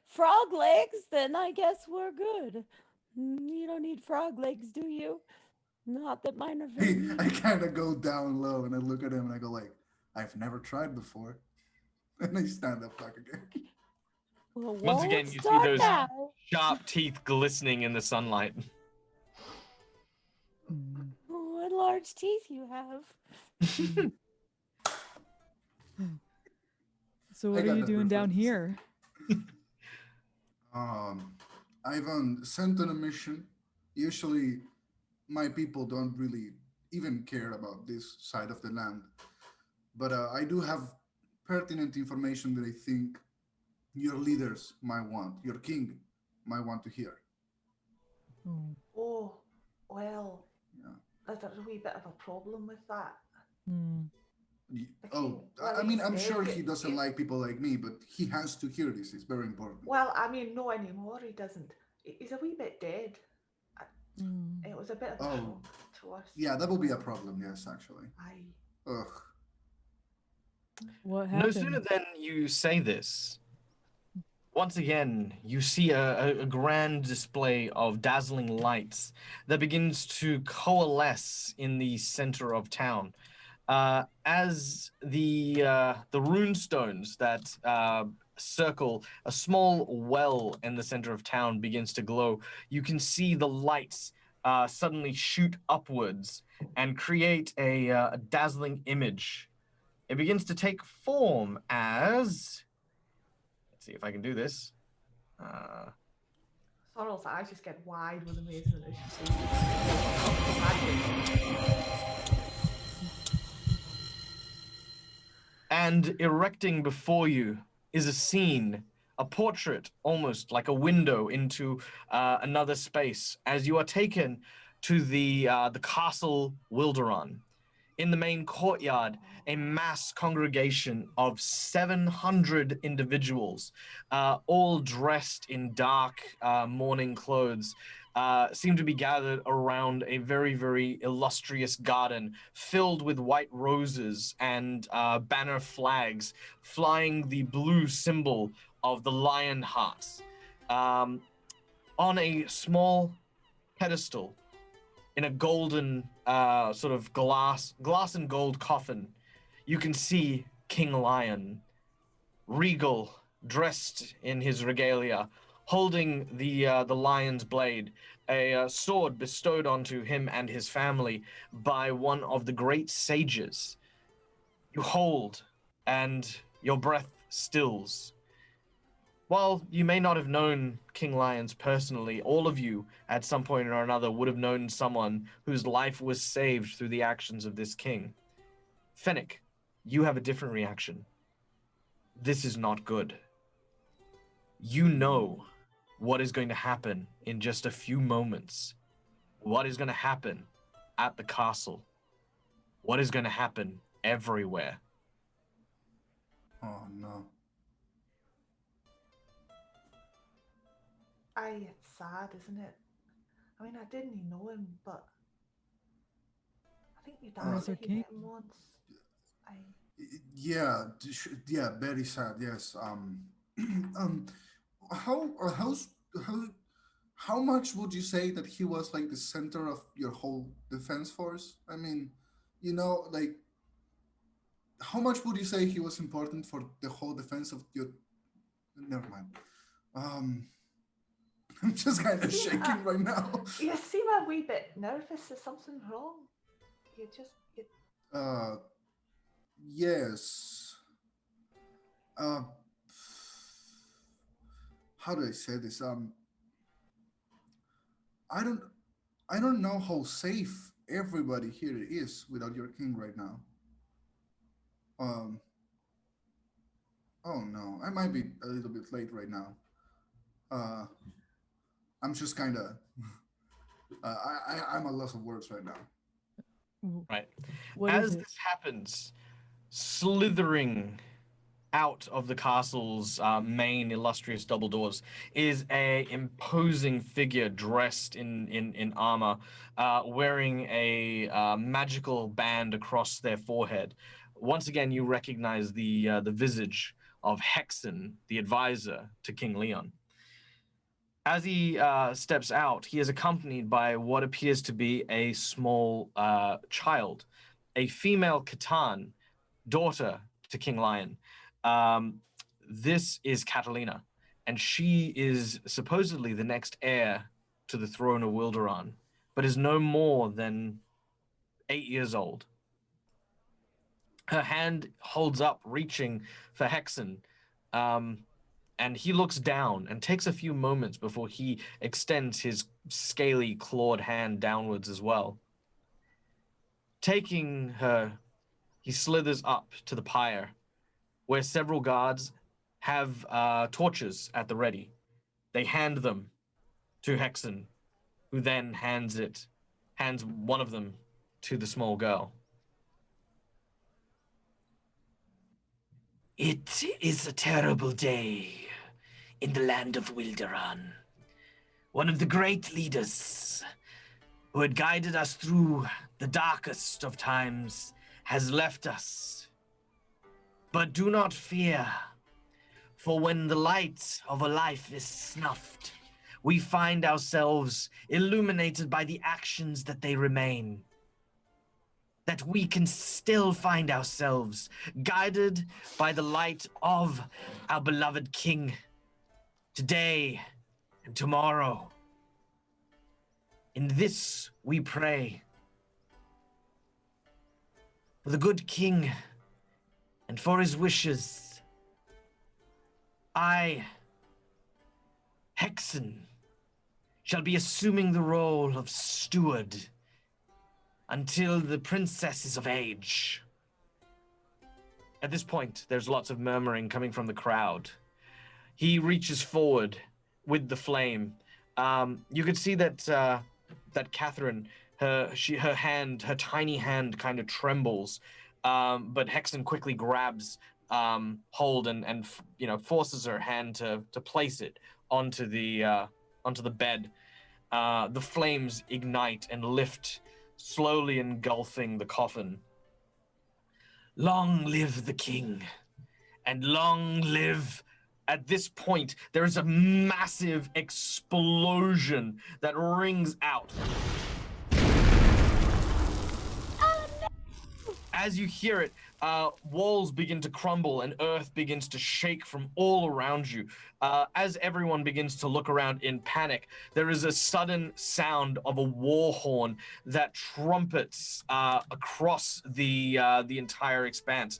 frog legs, then I guess we're good. You don't need frog legs, do you? Not that mine are very. I kind of go down low and I look at him and I go like, I've never tried before. And I stand up back again. Well, Once again, won't you see start those now. sharp teeth glistening in the sunlight. Mm. What large teeth you have. So I what got are you that doing down reference. here? I've sent on a mission. Usually, my people don't really even care about this side of the land. But I do have pertinent information that I think your leaders might want, your king might want to hear. Oh. Oh, well, Yeah. there's a wee bit of a problem with that. Mm. Oh, Well, I mean, he's I'm dead, sure but he doesn't if- like people like me, but he has to hear this. It's very important. Well, I mean, no anymore. He doesn't. He's a wee bit dead. Mm. It was a bit of a Oh. shock to us. Yeah, that will be a problem. Yes, actually. Aye. Ugh. What No happened? sooner than you say this, once again, you see a grand display of dazzling lights that begins to coalesce in the center of town. As the rune stones that circle a small well in the center of town begins to glow, you can see the lights suddenly shoot upwards and create a dazzling image. It begins to take form as... Let's see if I can do this. Sorrel's eyes just get wide with amazement as she sees it. And erecting before you is a scene, a portrait, almost like a window into another space, as you are taken to the castle Wilderan. In the main courtyard, a mass congregation of 700 individuals, all dressed in dark mourning clothes, seem to be gathered around a very, very illustrious garden filled with white roses and banner flags flying the blue symbol of the lion hearts. On a small pedestal, in a golden sort of glass and gold coffin, you can see King Lion, regal, dressed in his regalia, holding the lion's blade, a sword bestowed onto him and his family by one of the great sages. You hold, and your breath stills. While you may not have known King Lions personally, all of you at some point or another would have known someone whose life was saved through the actions of this king. Fennec, you have a different reaction. This is not good. You know what is going to happen in just a few moments. What is going to happen at the castle. What is going to happen everywhere. Oh no. It's sad, isn't it? I mean, I didn't even know him, but I think your dad Where's said our he cake? met him once. Yeah, yeah, very sad. Yes. Um, how or how much would you say that he was like the center of your whole defense force? I mean, like how much would you say he was important for the whole defense of your? Never mind. Um, I'm just kind of shaking right now. You seem a wee bit nervous. Is something wrong? You just. Yes. Uh, how do I say this? I don't, I don't know how safe everybody here is without your king right now. Um. Oh no, I might be a little bit late right now. Uh, I'm just kind of. I'm a loss of words right now. Right. What As is it? this happens, slithering out of the castle's main illustrious double doors is a imposing figure dressed in armor, wearing a magical band across their forehead. Once again, you recognize the visage of Hexen, the advisor to King Leon. As he steps out, he is accompanied by what appears to be a small child, a female Catan, daughter to King Lion. This is Catalina, and she is supposedly the next heir to the throne of Wilderan, but is no more than 8 years old. Her hand holds up, reaching for Hexen, and he looks down and takes a few moments before he extends his scaly, clawed hand downwards as well. Taking her, he slithers up to the pyre, where several guards have torches at the ready. They hand them to Hexen, who then hands one of them to the small girl. It is a terrible day in the land of Wilderan. One of the great leaders who had guided us through the darkest of times has left us. But do not fear, for when the light of a life is snuffed, we find ourselves illuminated by the actions that they remain. That we can still find ourselves guided by the light of our beloved King today and tomorrow. In this we pray for the good King and for his wishes. I, Hexen, shall be assuming the role of steward until the princess is of age. At this point, there's lots of murmuring coming from the crowd. He reaches forward with the flame. You could see that that Catherine, her tiny hand kind of trembles, but Hexton quickly grabs hold and forces her hand to place it onto the bed. The flames ignite and lift, slowly engulfing the coffin. Long live the king, and long live. At this point, there is a massive explosion that rings out. As you hear it, walls begin to crumble and earth begins to shake from all around you. As everyone begins to look around in panic, there is a sudden sound of a war horn that trumpets across the entire expanse.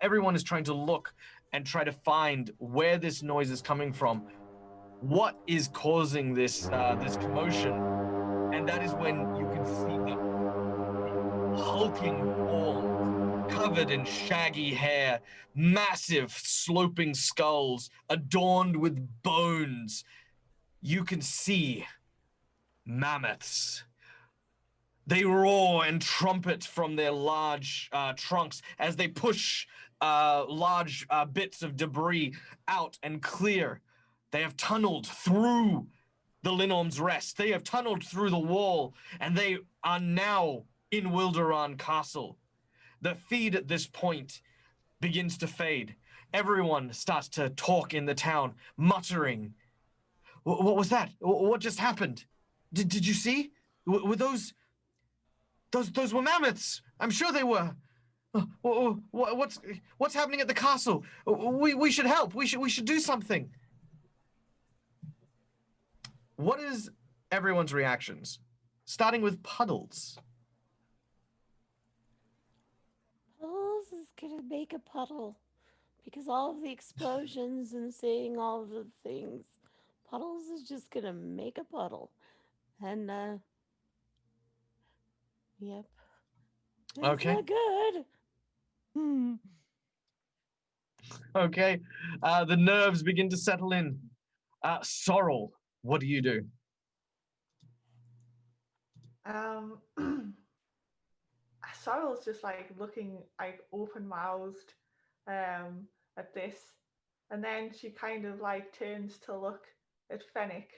Everyone is trying to look and try to find where this noise is coming from. What is causing this commotion? And that is when you can see the hulking form covered in shaggy hair, massive sloping skulls adorned with bones. You can see mammoths. They roar and trumpet from their large trunks as they push large bits of debris out and clear. They have tunneled through the Linorm's Rest. They have tunneled through the wall, and they are now in Wilderan Castle. The feed at this point begins to fade. Everyone starts to talk in the town, muttering. What was that? What just happened? Did you see? Were those were mammoths? I'm sure they were. What's happening at the castle? We should help. We should do something. What is everyone's reactions? Starting with Puddles. Puddles is gonna make a puddle because all of the explosions and seeing all of the things. Puddles is just gonna make a puddle, and yep. It's Okay. not good. Hmm. Okay. The nerves begin to settle in. Sorrel, what do you do? Sorrel's just like looking like open-mouthed at this, and then she kind of like turns to look at Fennec,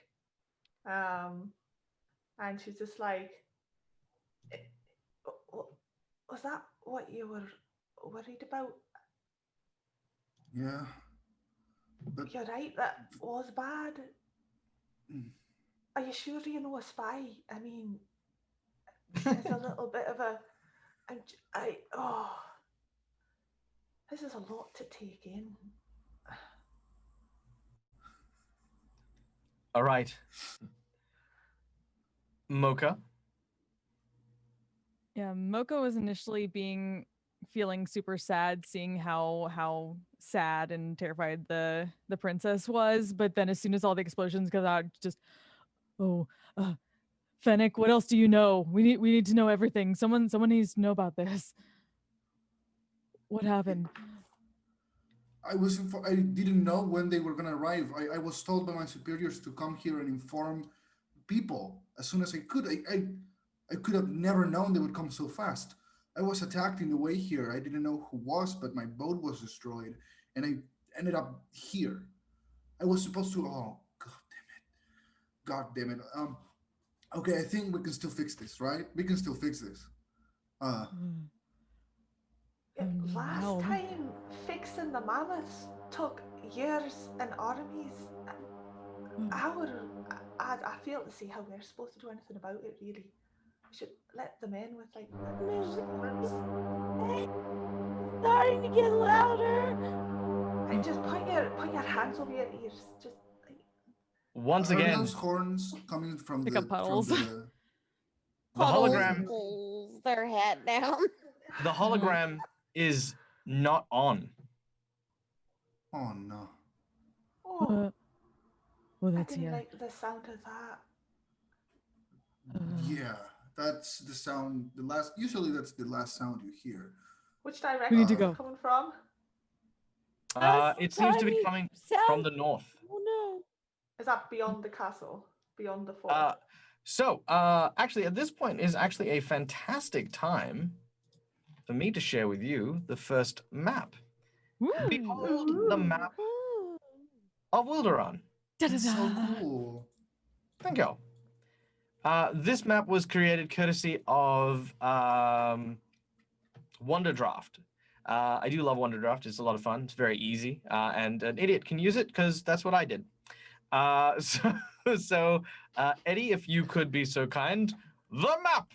and she's just like, "Was that what you were worried about?" Yeah. But You're right, that was bad. Are you sure you're not a spy? I mean, it's a little bit of a. This is a lot to take in. All right. Mocha. Yeah, Moko was initially feeling super sad, seeing how sad and terrified the princess was, but then as soon as all the explosions go out, just Fennec, what else do you know? We need to know everything. Someone needs to know about this. What happened? I didn't know when they were gonna arrive. I was told by my superiors to come here and inform people as soon as I could. I could have never known they would come so fast. I was attacked in the way here. I didn't know who was, but my boat was destroyed, and I ended up here. I was supposed to. Oh, God damn it. Okay, I think we can still fix this, right? We can still fix this. Last time, fixing the mammoths took years and armies. I fail to see how we're supposed to do anything about it, really. We should let them in with, like, Hey, starting to get louder. and just put your hands over your ears. Just like, Once Are again, those horns coming from Pick the up puddles. the Puddles hologram. pulls their hat down. The hologram is not on. Oh no. oh, I That's didn't yeah. like the sound of that. Yeah, that's the sound. Usually that's the last sound you hear. Which direction We need to is go. it coming from? It seems to be tiny coming sound. from the north. Oh no. Is that beyond the castle? Beyond the fort? Actually, at this point is actually a fantastic time for me to share with you the first map. Behold the map Ooh. of Wilderan. It's so cool. Thank you. This map was created courtesy of Wonderdraft. I do love Wonderdraft. It's a lot of fun. It's very easy, and an idiot can use it because that's what I did. So, Eddie, if you could be so kind, the map.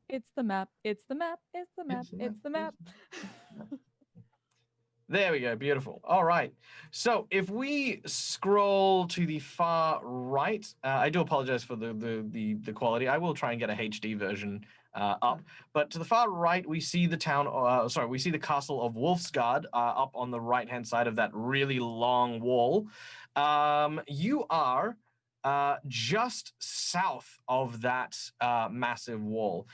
It's the map. It's the map. It's the map. It's the map. There we go. Beautiful. All right. So if we scroll to the far right, I do apologize for the quality. I will try and get a HD version up. But to the far right, we see the we see the castle of Wolfsgard up on the right-hand side of that really long wall. You are just south of that massive wall.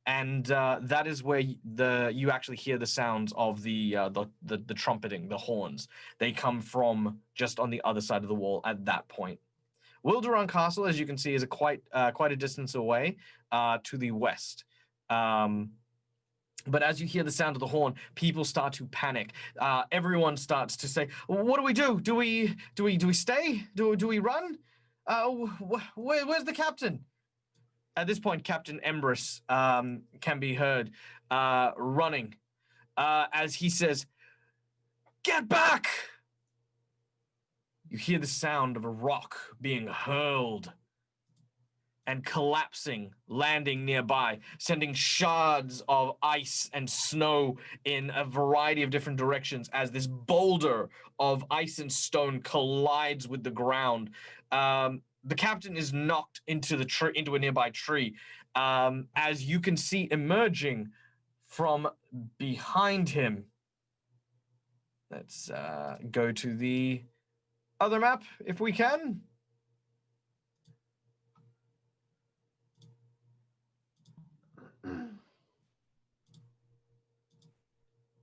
And that is where you actually hear the sounds of the trumpeting, the horns. They come from just on the other side of the wall at that point. Wilderan Castle, as you can see, is quite a distance away to the west. But as you hear the sound of the horn, people start to panic. Everyone starts to say, "What do we do? Do we stay? Do we run? Where's the captain?" At this point, Captain Embrus can be heard running as he says, "Get back!" You hear the sound of a rock being hurled and collapsing, landing nearby, sending shards of ice and snow in a variety of different directions as this boulder of ice and stone collides with the ground. The captain is knocked into into a nearby tree, as you can see emerging from behind him. Let's go to the other map if we can.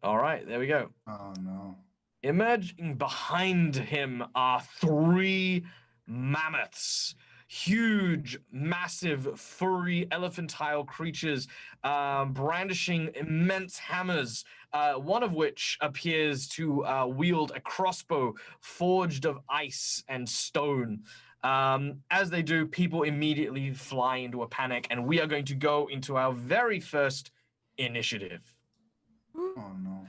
All right, there we go. Oh no. Emerging behind him are 3 mammoths. Huge, massive, furry, elephantine creatures brandishing immense hammers, one of which appears to wield a crossbow forged of ice and stone. As they do, people immediately fly into a panic, and we are going to go into our very first initiative. Oh no.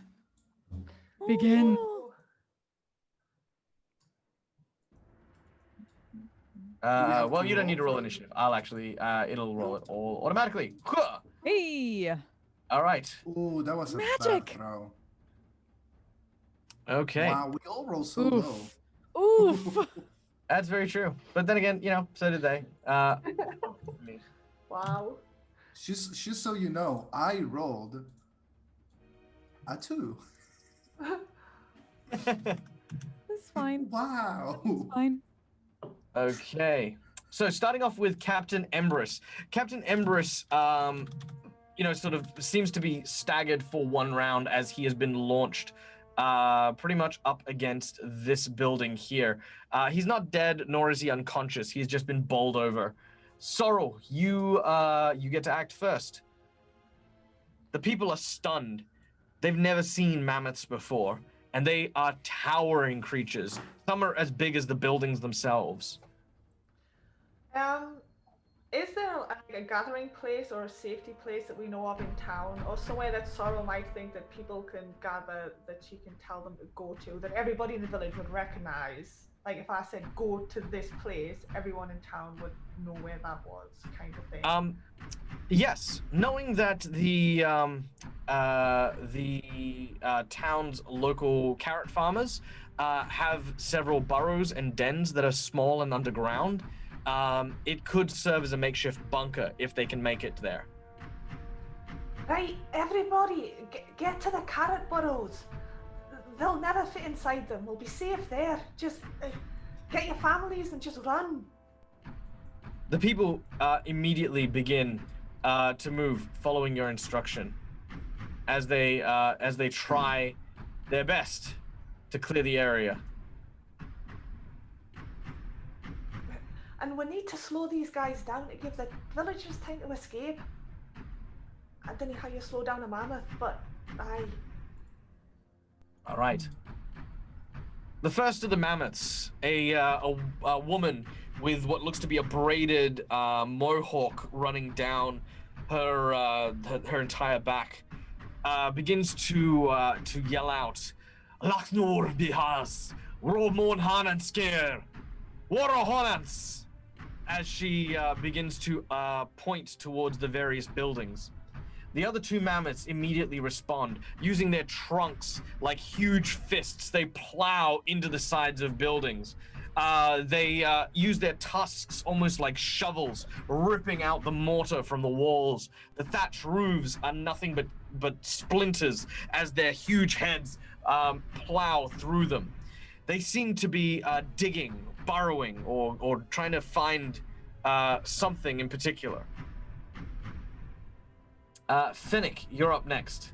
Begin. Oh, have Well, to you don't need to roll roll for it? initiative. I'll actually, it'll roll it all automatically. Huh. Hey. All right. Ooh, that was a Magic. bad throw. Okay. Wow, we all roll so Oof. low. Oof. That's very true. But then again, so did they. Me. Wow. Just so you know, I rolled a 2. It's fine. Wow. It's fine. Okay. So starting off with Captain Embrus. Captain Embrus, sort of seems to be staggered for one round as he has been launched pretty much up against this building here. He's not dead, nor is he unconscious. He's just been bowled over. Sorrel, you get to act first. The people are stunned. They've never seen mammoths before, and they are towering creatures. Some are as big as the buildings themselves. Is there a gathering place or a safety place that we know of in town, or somewhere that Sorrel might think that people can gather, that she can tell them to go to, that everybody in the village would recognize? Like if I said go to this place, everyone in town would know where that was, kind of thing. Yes, knowing that the town's local carrot farmers have several burrows and dens that are small and underground, it could serve as a makeshift bunker if they can make it there. Right, everybody, get to the carrot burrows. They'll never fit inside them. We'll be safe there. Just get your families and just run. The people immediately begin to move, following your instruction. as they try their best to clear the area. And we need to slow these guys down to give the villagers time to escape. I don't know how you slow down a mammoth, but aye. All right. The first of the mammoths, a woman with what looks to be a braided mohawk running down her entire back, begins to yell out, "Lachnor bihas, Romon hanan scare, Warahonans," as she begins to point towards the various buildings. The other two mammoths immediately respond, using their trunks like huge fists. They plow into the sides of buildings. They use their tusks almost like shovels, ripping out the mortar from the walls. The thatch roofs are nothing but splinters as their huge heads plow through them. They seem to be digging, burrowing, or trying to find something in particular. Finnick, you're up next.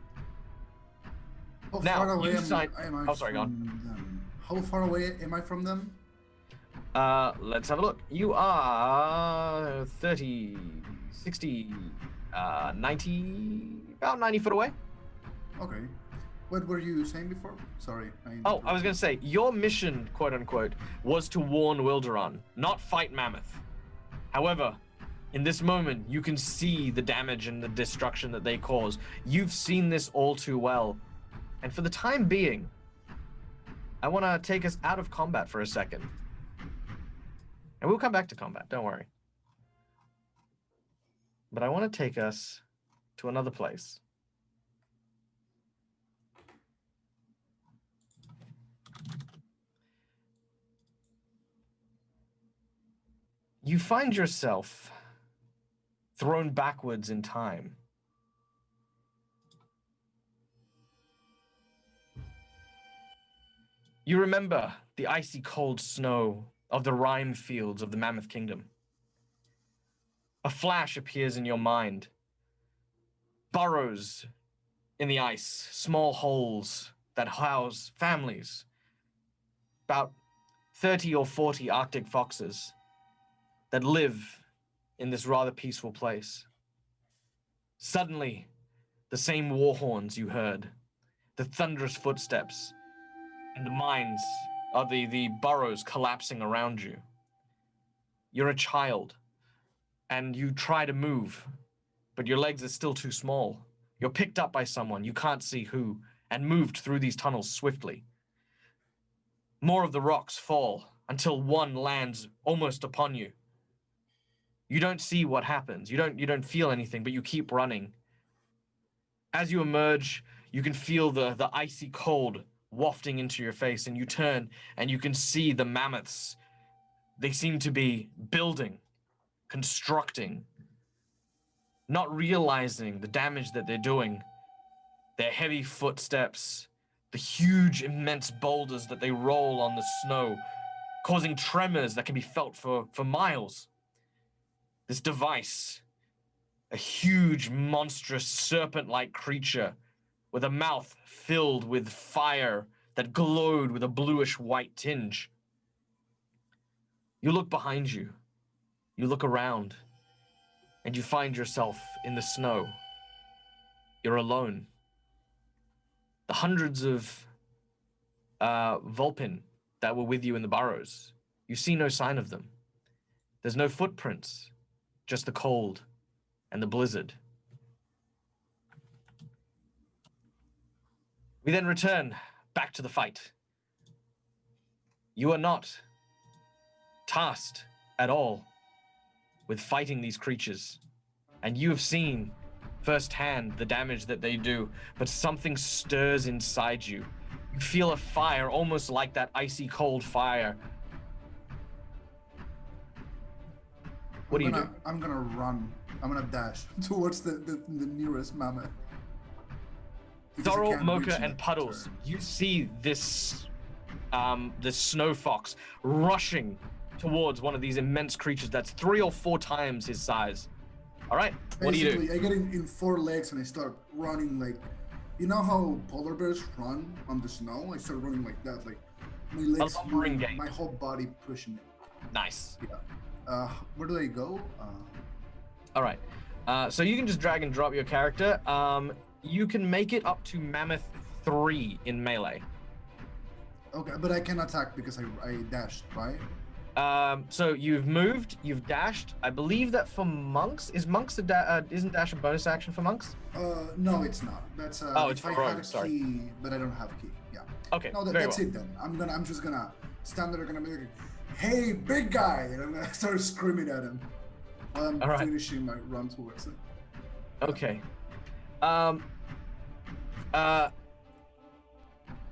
How Now, far away you am decide- I Oh, sorry, go on. from them? How far away am I from them? Let's have a look. You are 30, 60, 90, about 90 foot away. Okay. What were you saying before? Sorry. Oh, I was going to say, your mission, quote unquote, was to warn Wilderan, not fight Mammoth. However, in this moment, you can see the damage and the destruction that they cause. You've seen this all too well. And for the time being, I want to take us out of combat for a second. And we'll come back to combat, don't worry. But I want to take us to another place. You find yourself thrown backwards in time. You remember the icy cold snow of the rime fields of the Mammoth Kingdom. A flash appears in your mind. Burrows in the ice, small holes that house families. About 30 or 40 Arctic foxes that live in this rather peaceful place. Suddenly, the same war horns you heard, the thunderous footsteps, and the mines of the burrows collapsing around you. You're a child, and you try to move, but your legs are still too small. You're picked up by someone, you can't see who, and moved through these tunnels swiftly. More of the rocks fall until one lands almost upon you. You don't see what happens. You don't feel anything, but you keep running. As you emerge, you can feel the icy cold wafting into your face, and you turn and you can see the mammoths. They seem to be building, constructing, not realizing the damage that they're doing. Their heavy footsteps, the huge, immense boulders that they roll on the snow, causing tremors that can be felt for miles. This device, a huge, monstrous, serpent-like creature with a mouth filled with fire that glowed with a bluish-white tinge. You look behind you, you look around, and you find yourself in the snow. You're alone. The hundreds of Vulpin that were with you in the burrows, you see no sign of them. There's no footprints. Just the cold and the blizzard. We then return back to the fight. You are not tasked at all with fighting these creatures, and you have seen firsthand the damage that they do, but something stirs inside you. You feel a fire, almost like that icy cold fire. What do you do? I'm gonna run. I'm gonna dash towards the nearest mammoth. Because I Thorough, can't reach Mocha, in and that Puddles, turn. you see this snow fox rushing towards one of these immense creatures that's 3 or 4 times his size. All right, what do you do? Basically, I get in 4 legs and I start running like You know how polar bears run on the snow? I start running like that, like my legs lumbering moving, gait. my whole body pushing it. Nice. Yeah. Where do I go? All right. So you can just drag and drop your character. You can make it up to Mammoth 3 in melee. Okay, but I can attack because I dashed, right? So you've moved, you've dashed. I believe that for monks, isn't dash a bonus action for monks? No, it's not. That's Oh, it's if I for had a rogues, sorry. key, but I don't have a key. Yeah. Okay, No, very that's well. it then. I'm just gonna stand there, gonna be like, "Hey, big guy!" and I'm gonna start screaming at him while I'm All right. finishing my run towards it. Okay.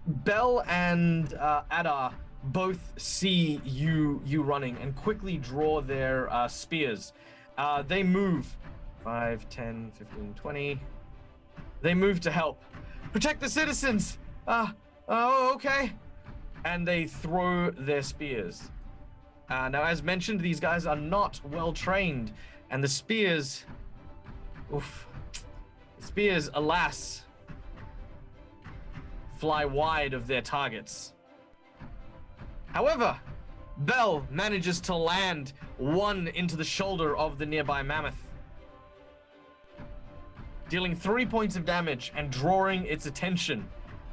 Bell and Adar both see you running and quickly draw their spears. They move 5, 10, 15, 20. They move to help. Protect the citizens! Oh, okay. And they throw their spears. Now, as mentioned, these guys are not well trained, and the spears, alas, fly wide of their targets. However, Bell manages to land one into the shoulder of the nearby mammoth, dealing 3 points of damage and drawing its attention.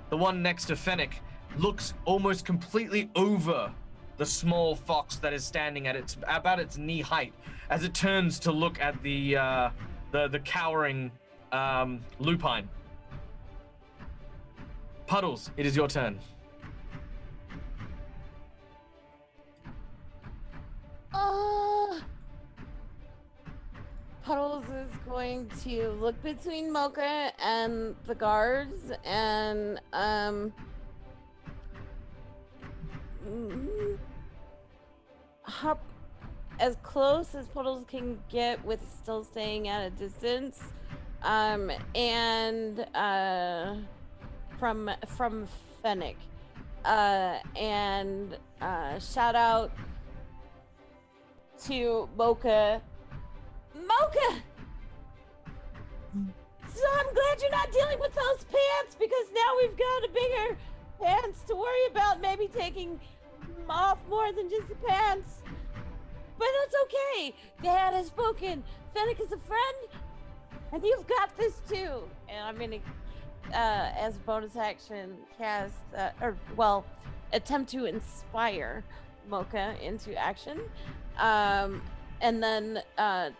The one next to Fennec looks almost completely over the small fox that is standing at about its knee height as it turns to look at the cowering lupine. Puddles, it is your turn. Puddles is going to look between Mocha and the guards and hop as close as Puddles can get with still staying at a distance, and from Fennec, and shout out to Mocha. Mocha! So I'm glad you're not dealing with those pants, because now we've got a bigger pants to worry about, maybe taking off more than just the pants. But that's okay. Dad has spoken. Fennec is a friend, and you've got this too. And I'm gonna, as a bonus action, cast, attempt to inspire Mocha into action. And then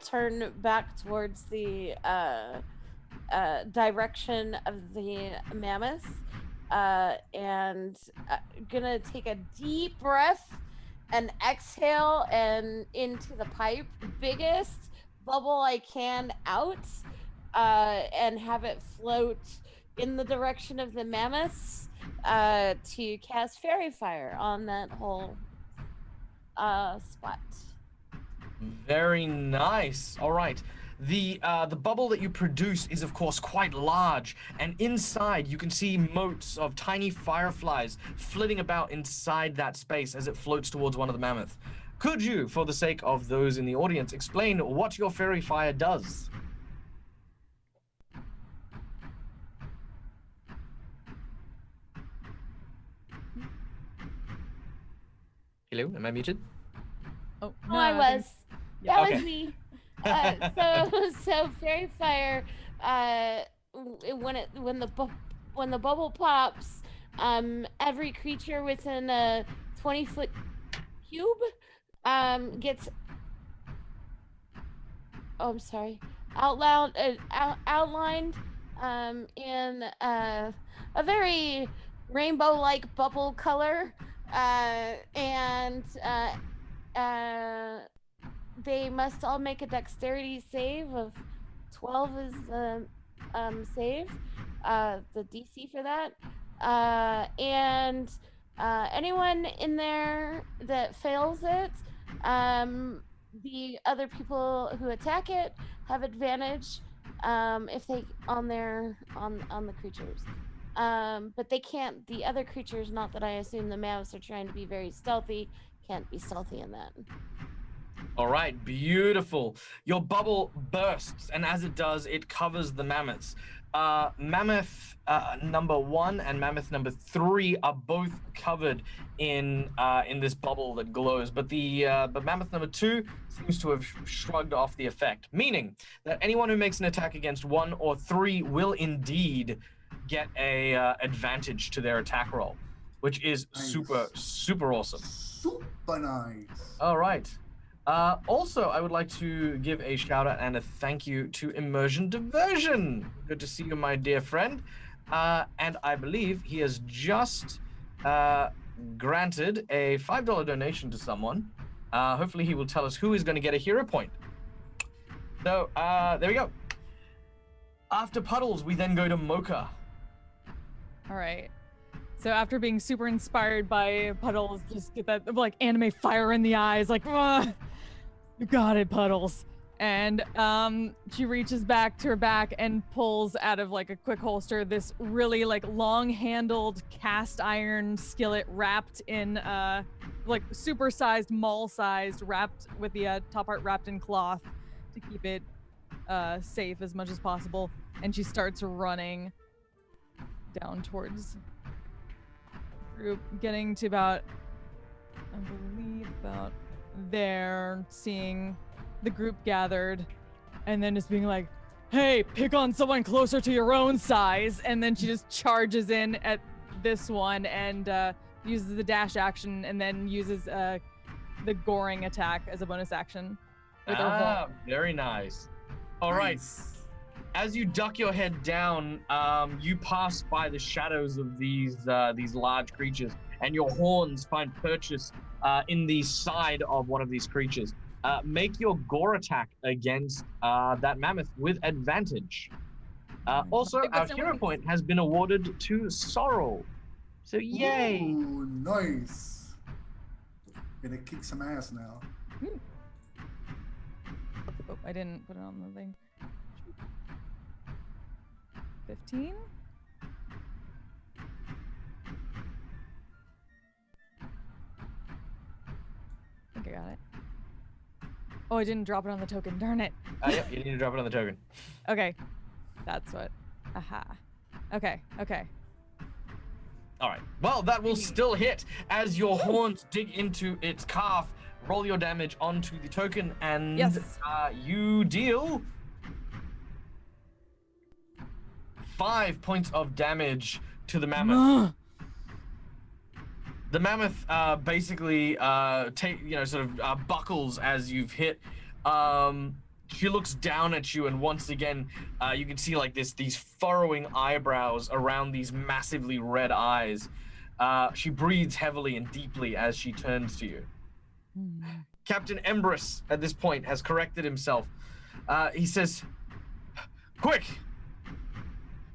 turn back towards the direction of the mammoth, and gonna take a deep breath and exhale and into the pipe, biggest bubble I can out, and have it float in the direction of the mammoths, to cast fairy fire on that whole spot. Very nice. All right. The bubble that you produce is, of course, quite large, and inside you can see motes of tiny fireflies flitting about inside that space as it floats towards one of the mammoths. Could you, for the sake of those in the audience, explain what your fairy fire does? Hello, am I muted? Oh, Oh, no, I was. yeah. That Okay. was me. So fairy fire. When the bubble pops, every creature within a 20-foot cube gets. Oh, I'm sorry. Outlined in a very rainbow-like bubble color, and they must all make a dexterity save of 12 is the save, the DC for that, and anyone in there that fails it, the other people who attack it have advantage if they on the creatures, but they can't. The other creatures, not that I assume the mouse are trying to be very stealthy, can't be stealthy in that. All right, beautiful. Your bubble bursts, and as it does, it covers the mammoths. Mammoth number 1 and mammoth number 3 are both covered in this bubble that glows, but but mammoth number 2 seems to have shrugged off the effect, meaning that anyone who makes an attack against 1 or 3 will indeed get a advantage to their attack roll, which is Nice. super awesome. Super nice. All right. Also, I would like to give a shout out and a thank you to Immersion Diversion. Good to see you, my dear friend. And I believe he has just granted a $5 donation to someone. Hopefully he will tell us who is going to get a hero point. So, there we go. After Puddles, we then go to Mocha. All right. So after being super inspired by Puddles, just get that like anime fire in the eyes, like, you got it, Puddles. And she reaches back to her back and pulls out of like a quick holster this really like long-handled cast iron skillet wrapped in like super-sized, mall-sized, wrapped with the top part wrapped in cloth to keep it safe as much as possible. And she starts running down towards group, getting to about, I believe about there, seeing the group gathered, and then just being like, hey, pick on someone closer to your own size. And then she just charges in at this one and uses the dash action, and then uses the goring attack as a bonus action. With her Very nice. All right. As you duck your head down, you pass by the shadows of these large creatures, and your horns find purchase in the side of one of these creatures. Make your gore attack against that mammoth with advantage. Also, our hero point has been awarded to Sorrel. So yay! Ooh, nice. Gonna kick some ass now. Oh, I didn't put it on the thing. 15? I think I got it. Oh, I didn't drop it on the token. Darn it. Yep, you need to drop it on the token. Okay. That's what. Aha. Okay. All right. Well, that will still hit as your horns dig into its calf. Roll your damage onto the token, and yes. You deal 5 points of damage to the mammoth. The mammoth basically buckles as you've hit. She looks down at you, and once again, you can see like these furrowing eyebrows around these massively red eyes. She breathes heavily and deeply as she turns to you. Captain Embrus, at this point, has corrected himself. He says, "Quick!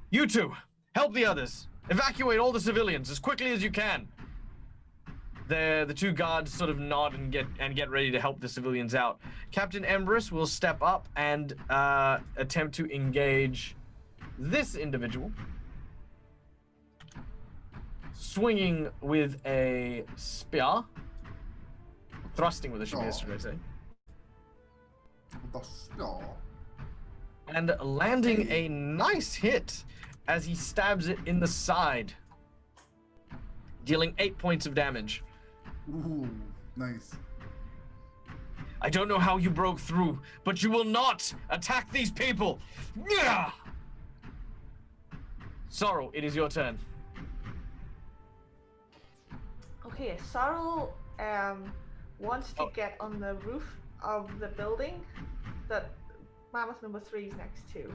You two, help the others. Evacuate all the civilians as quickly as you can." The two guards sort of nod and get ready to help the civilians out. Captain Embrus will step up and attempt to engage this individual, swinging with a spear, thrusting with a spear, should I say? The spear. And landing a nice hit as he stabs it in the side, dealing 8 points of damage. Ooh, nice. I don't know how you broke through, but you will not attack these people. Yeah! Sorrow, it is your turn. Okay, Sorrel wants to get on the roof of the building that Mammoth number 3 is next to.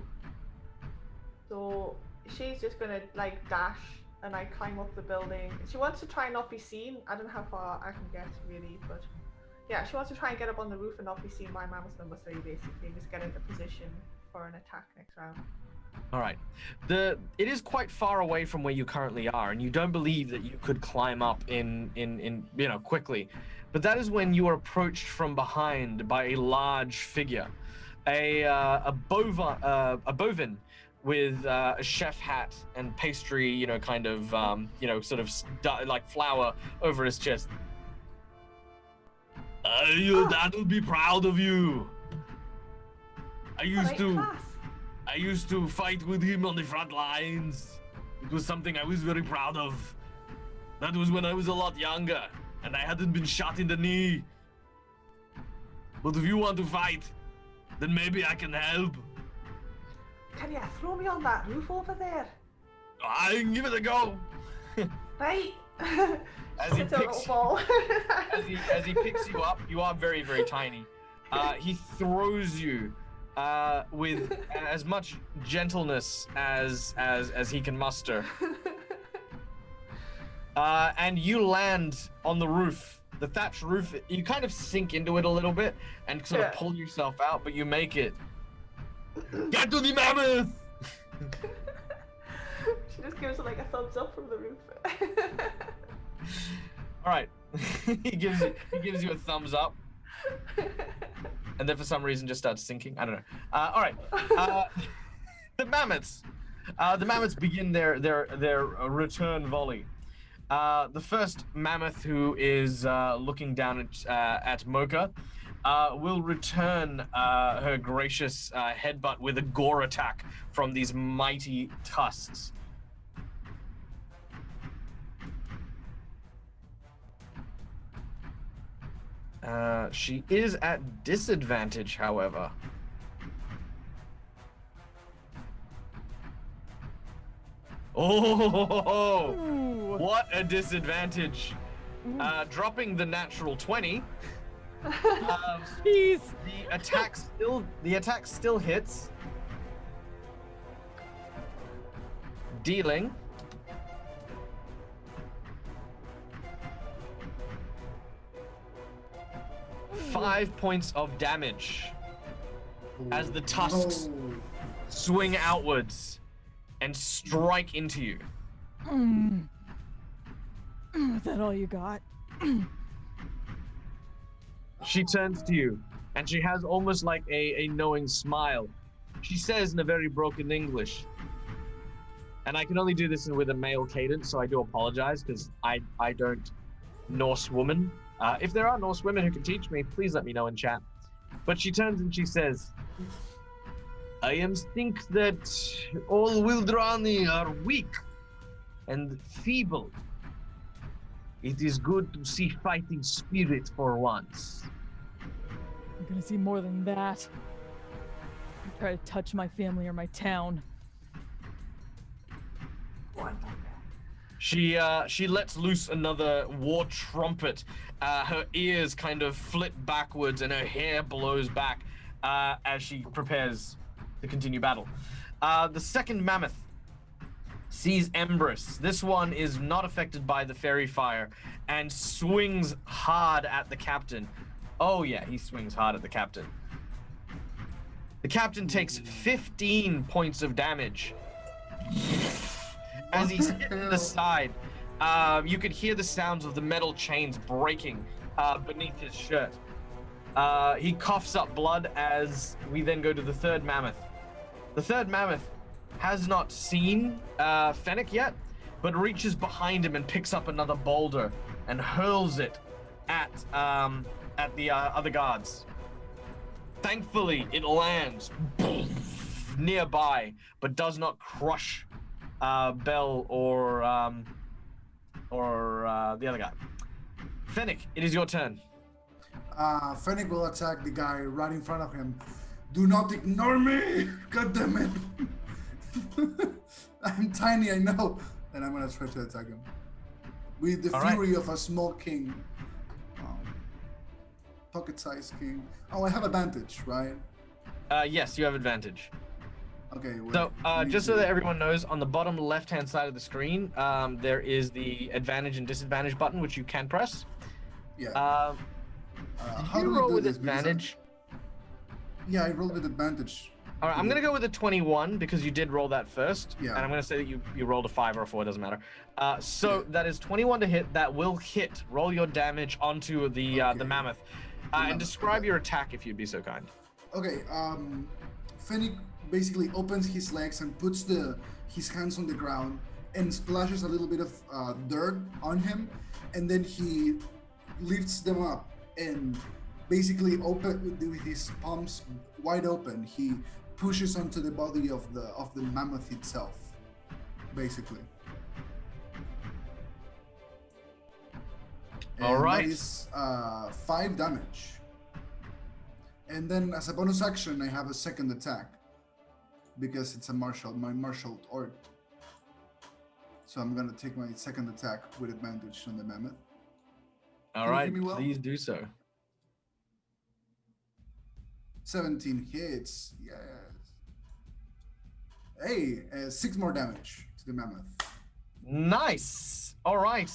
So she's just gonna like dash and I climb up the building. She wants to try and not be seen. I don't know how far I can get really, but yeah, she wants to try and get up on the roof and not be seen by Mammoth number 3 basically, just get into position for an attack next round. All right. It is quite far away from where you currently are, and you don't believe that you could climb up in quickly. But that is when you are approached from behind by a large figure, a bovine with a chef hat and pastry, like flour over his chest. Your dad will be proud of you. I used to fight with him on the front lines. It was something I was very proud of. That was when I was a lot younger, and I hadn't been shot in the knee. But if you want to fight, then maybe I can help. Can you throw me on that roof over there? I can give it a go. Right. As he It's a little picks, ball. as he picks you up, you are very, very tiny. He throws you with as much gentleness as he can muster. And you land on the roof, the thatched roof. You kind of sink into it a little bit and sort of pull yourself out, but you make it. Get to the mammoth! She just gives it like a thumbs up from the roof. All right, he gives you a thumbs up, and then for some reason just starts sinking. I don't know. All right, the mammoths begin their return volley. The first mammoth, who is looking down at Mocha, will return her gracious headbutt with a gore attack from these mighty tusks. She is at disadvantage, however. Oh, Ooh. what a disadvantage. Dropping the natural 20. Jeez. The attack still hits. Dealing 5 points of damage as the tusks swing outwards and strike into you. Is that all you got? She turns to you, and she has almost like a knowing smile. She says in a very broken English, and I can only do this with a male cadence, so I do apologize, because I don't Norse woman. If there are Norse women who can teach me, please let me know in chat. But she turns and she says, I think that all Wildrani are weak and feeble. It is good to see fighting spirit for once. I'm gonna see more than that. You try to touch my family or my town. She lets loose another war trumpet. Her ears kind of flit backwards and her hair blows back as she prepares to continue battle. The second mammoth sees Empress. This one is not affected by the fairy fire and swings hard at the captain. Oh yeah, he swings hard at the captain. The captain takes 15 points of damage. As he's hit to the side, you could hear the sounds of the metal chains breaking beneath his shirt. He coughs up blood as we then go to the third mammoth. The third mammoth has not seen Fennec yet, but reaches behind him and picks up another boulder and hurls it at the other guards. Thankfully, it lands nearby, but does not crush Bell or the other guy. Fennec, it is your turn. Fennec will attack the guy right in front of him. Do not ignore me! God damn it! I'm tiny, I know. And I'm gonna try to attack him. With the fury of a small king. Pocket-sized king. Oh, I have advantage, right? Yes, you have advantage. Okay, wait, So, just so that everyone knows, on the bottom left-hand side of the screen, there is the advantage and disadvantage button, which you can press. Yeah. Did you roll with advantage? Yeah, I rolled with advantage. All right, I'm gonna go with a 21 because you did roll that first. Yeah. And I'm gonna say that you rolled a 5 or a 4, doesn't matter. That is 21 to hit. That will hit. Roll your damage onto the mammoth, and describe your attack if you'd be so kind. Okay. Fennec basically opens his legs and puts his hands on the ground and splashes a little bit of dirt on him, and then he lifts them up and basically open with his palms wide open, he pushes onto the body of the mammoth itself, basically. All right. That is 5 damage. And then as a bonus action, I have a second attack because it's my martial art. So I'm gonna take my second attack with advantage on the mammoth. All Can you right, hear me well? please do so. 17 hits, yes. Hey, 6 more damage to the mammoth. Nice. All right.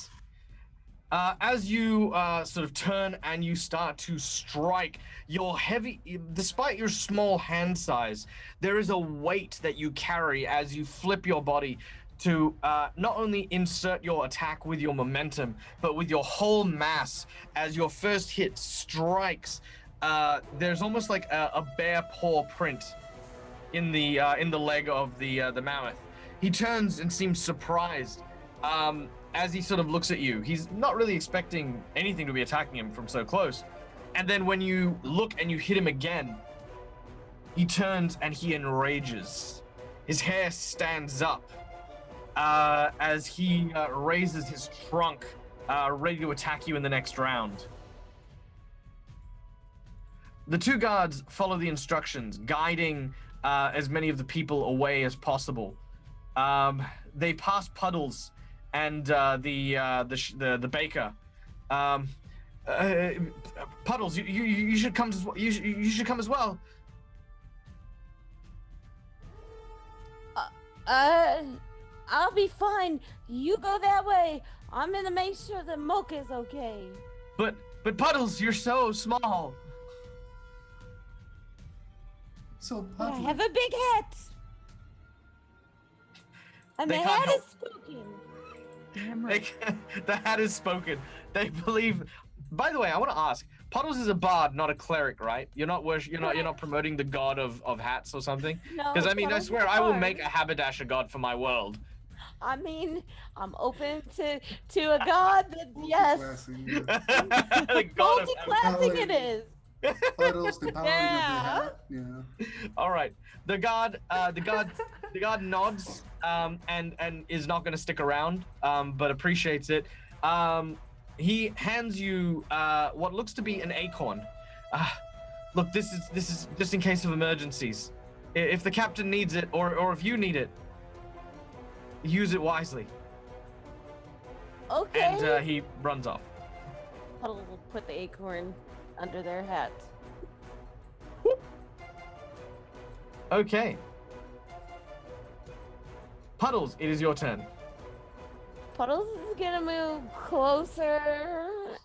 As you sort of turn and you start to strike, your heavy, despite your small hand size, there is a weight that you carry as you flip your body to not only insert your attack with your momentum, but with your whole mass. As your first hit strikes, there's almost like a bare paw print in the leg of the mammoth. He turns and seems surprised. As he sort of looks at you, he's not really expecting anything to be attacking him from so close. And then when you look and you hit him again, he turns and he enrages. His hair stands up as he raises his trunk, ready to attack you in the next round. The 2 guards follow the instructions, guiding as many of the people away as possible. They pass Puddles and the baker. Puddles, you should come as well. You should come as well. I'll be fine. You go that way. I'm gonna make sure that Mocha's okay. But Puddles, you're so small. So But I Puddle, have a big hat. And They the can't hat help- is spoken. Damn right. The hat is spoken. They believe. By the way, I want to ask. Puddles is a bard, not a cleric, right? You're not promoting the god of hats or something. No, Because I mean, I Puddles swear, is I will hard. make a haberdasher god for my world. I mean, I'm open to a god that, yes, multi-classing, The god of multi-classing it is. Puddles, the power Yeah. of the hat. Yeah. All right. The god nods and is not going to stick around, but appreciates it. He hands you what looks to be an acorn. Look, this is just in case of emergencies. If the captain needs it, or if you need it, use it wisely. Okay. And he runs off. Puddles will put the acorn under their hat. Okay. Puddles, it is your turn. Puddles is gonna move closer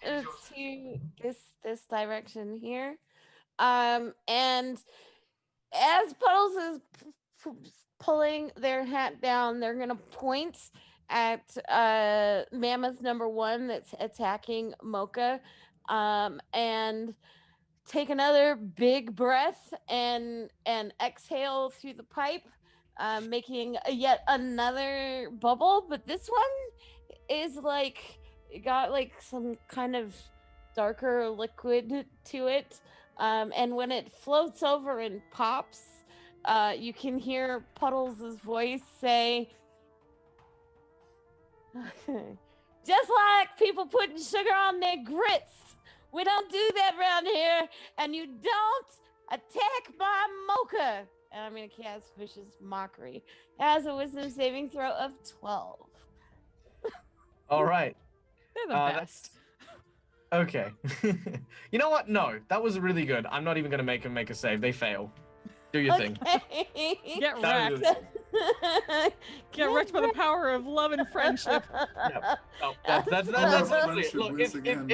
to this direction here, and as Puddles is pulling their hat down, they're gonna point at Mammoth number 1 that's attacking Mocha, and take another big breath and exhale through the pipe, making yet another bubble. But this one is like, it got like some kind of darker liquid to it. And when it floats over and pops, you can hear Puddles' voice say, just like people putting sugar on their grits. We don't do that around here, and you don't attack my Mocha. And I'm gonna cast Vicious Mockery. It has a Wisdom saving throw of 12. All right. They're the That's- best. Okay. You know what? No, that was really good. I'm not even gonna make him make a save. They fail. Do your thing. Okay. Get That wrecked. was- Get wrecked by the power of love and friendship. Yep. Oh, that's Love honestly it. friendship Look, wins again.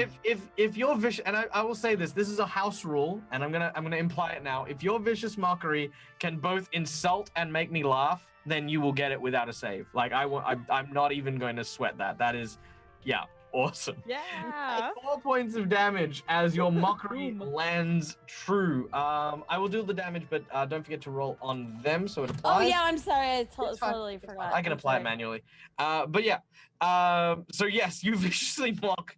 if you're vicious, and I will say this is a house rule, and I'm gonna imply it now. If your vicious mockery can both insult and make me laugh, then you will get it without a save. Like I'm not even going to sweat that. That is, yeah. Awesome. Yeah. 4 points of damage as your mockery Boom. lands true. I will do the damage, but don't forget to roll on them so it Oh applies. yeah, I'm sorry. I It's fine. totally It's fine. forgot. I can I'm apply it sorry. manually. But yeah. So yes, you viciously mock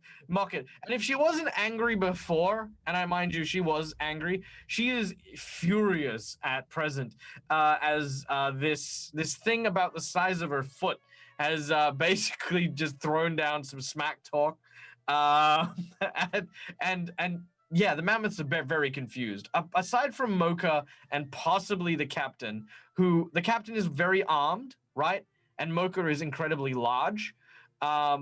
it. And if she wasn't angry before, and I mind you, she was angry, she is furious at present as this thing about the size of her foot has basically just thrown down some smack talk. And yeah, the mammoths are very confused. Aside from Mocha and possibly the captain, the captain is very armed, right? And Mocha is incredibly large. A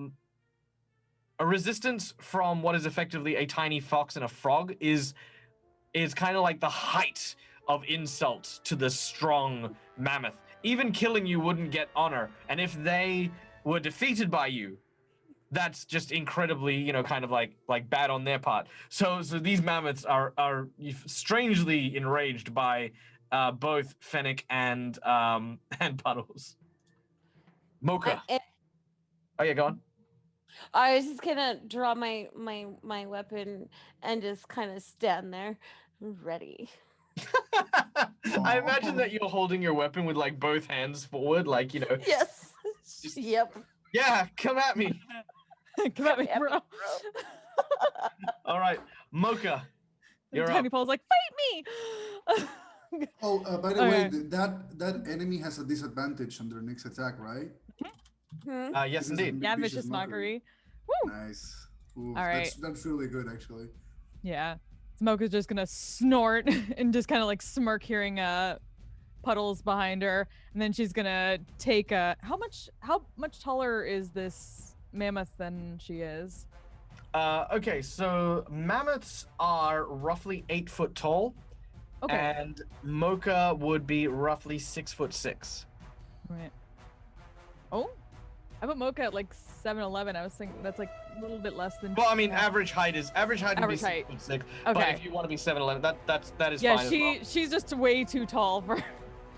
resistance from what is effectively a tiny fox and a frog is kind of like the height of insult to the strong mammoth. Even killing you wouldn't get honor, and if they were defeated by you, that's just incredibly, kind of like bad on their part. So these mammoths are strangely enraged by both Fennec and Puddles. Mocha. Oh yeah, go on. I was just gonna draw my weapon and just kind of stand there, ready. I imagine that you're holding your weapon with like both hands forward, like Yes. Just- Yep. Yeah, come at me. Come at me, Come bro. All right, Mocha, you're Tiny up. Paul's like, fight me. Oh, by the way, Okay. that enemy has a disadvantage on their next attack, right? Hmm. Yes, Because of indeed. Yeah, vicious mockery. Woo. Nice. Ooh, All right. That's really good, actually. Yeah. Smoke is just gonna snort and just kind of like smirk, hearing Puddles behind her, and then she's gonna take how much taller is this mammoth than she is? Okay, so mammoths are roughly 8 foot tall, Okay. and Mocha would be roughly 6'6". Right. Oh, I put Mocha at like 7'11". I was thinking that's like a little bit less than. Well, I mean, yeah. average height would be Average height. 6'6". Okay. But if you want to be 7'11", that is Yeah, fine as well. she's just way too tall for.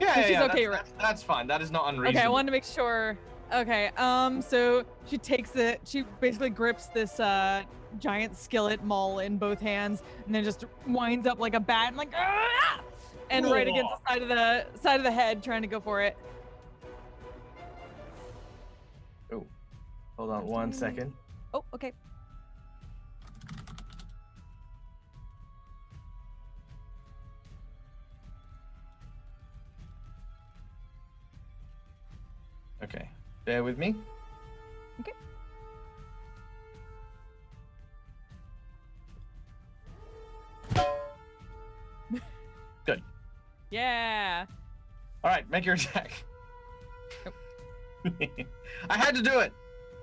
Yeah, she's yeah, okay, that's fine. That is not unreasonable. Okay, I wanted to make sure. Okay, so she takes it. She basically grips this giant skillet maul in both hands, and then just winds up like a bat, and like, "Ah!" and right against the side of the head, trying to go for it. Oh, hold on 1 second. Oh, okay. Okay, bear with me. Okay. Good. Yeah. All right, make your attack. I had to do it.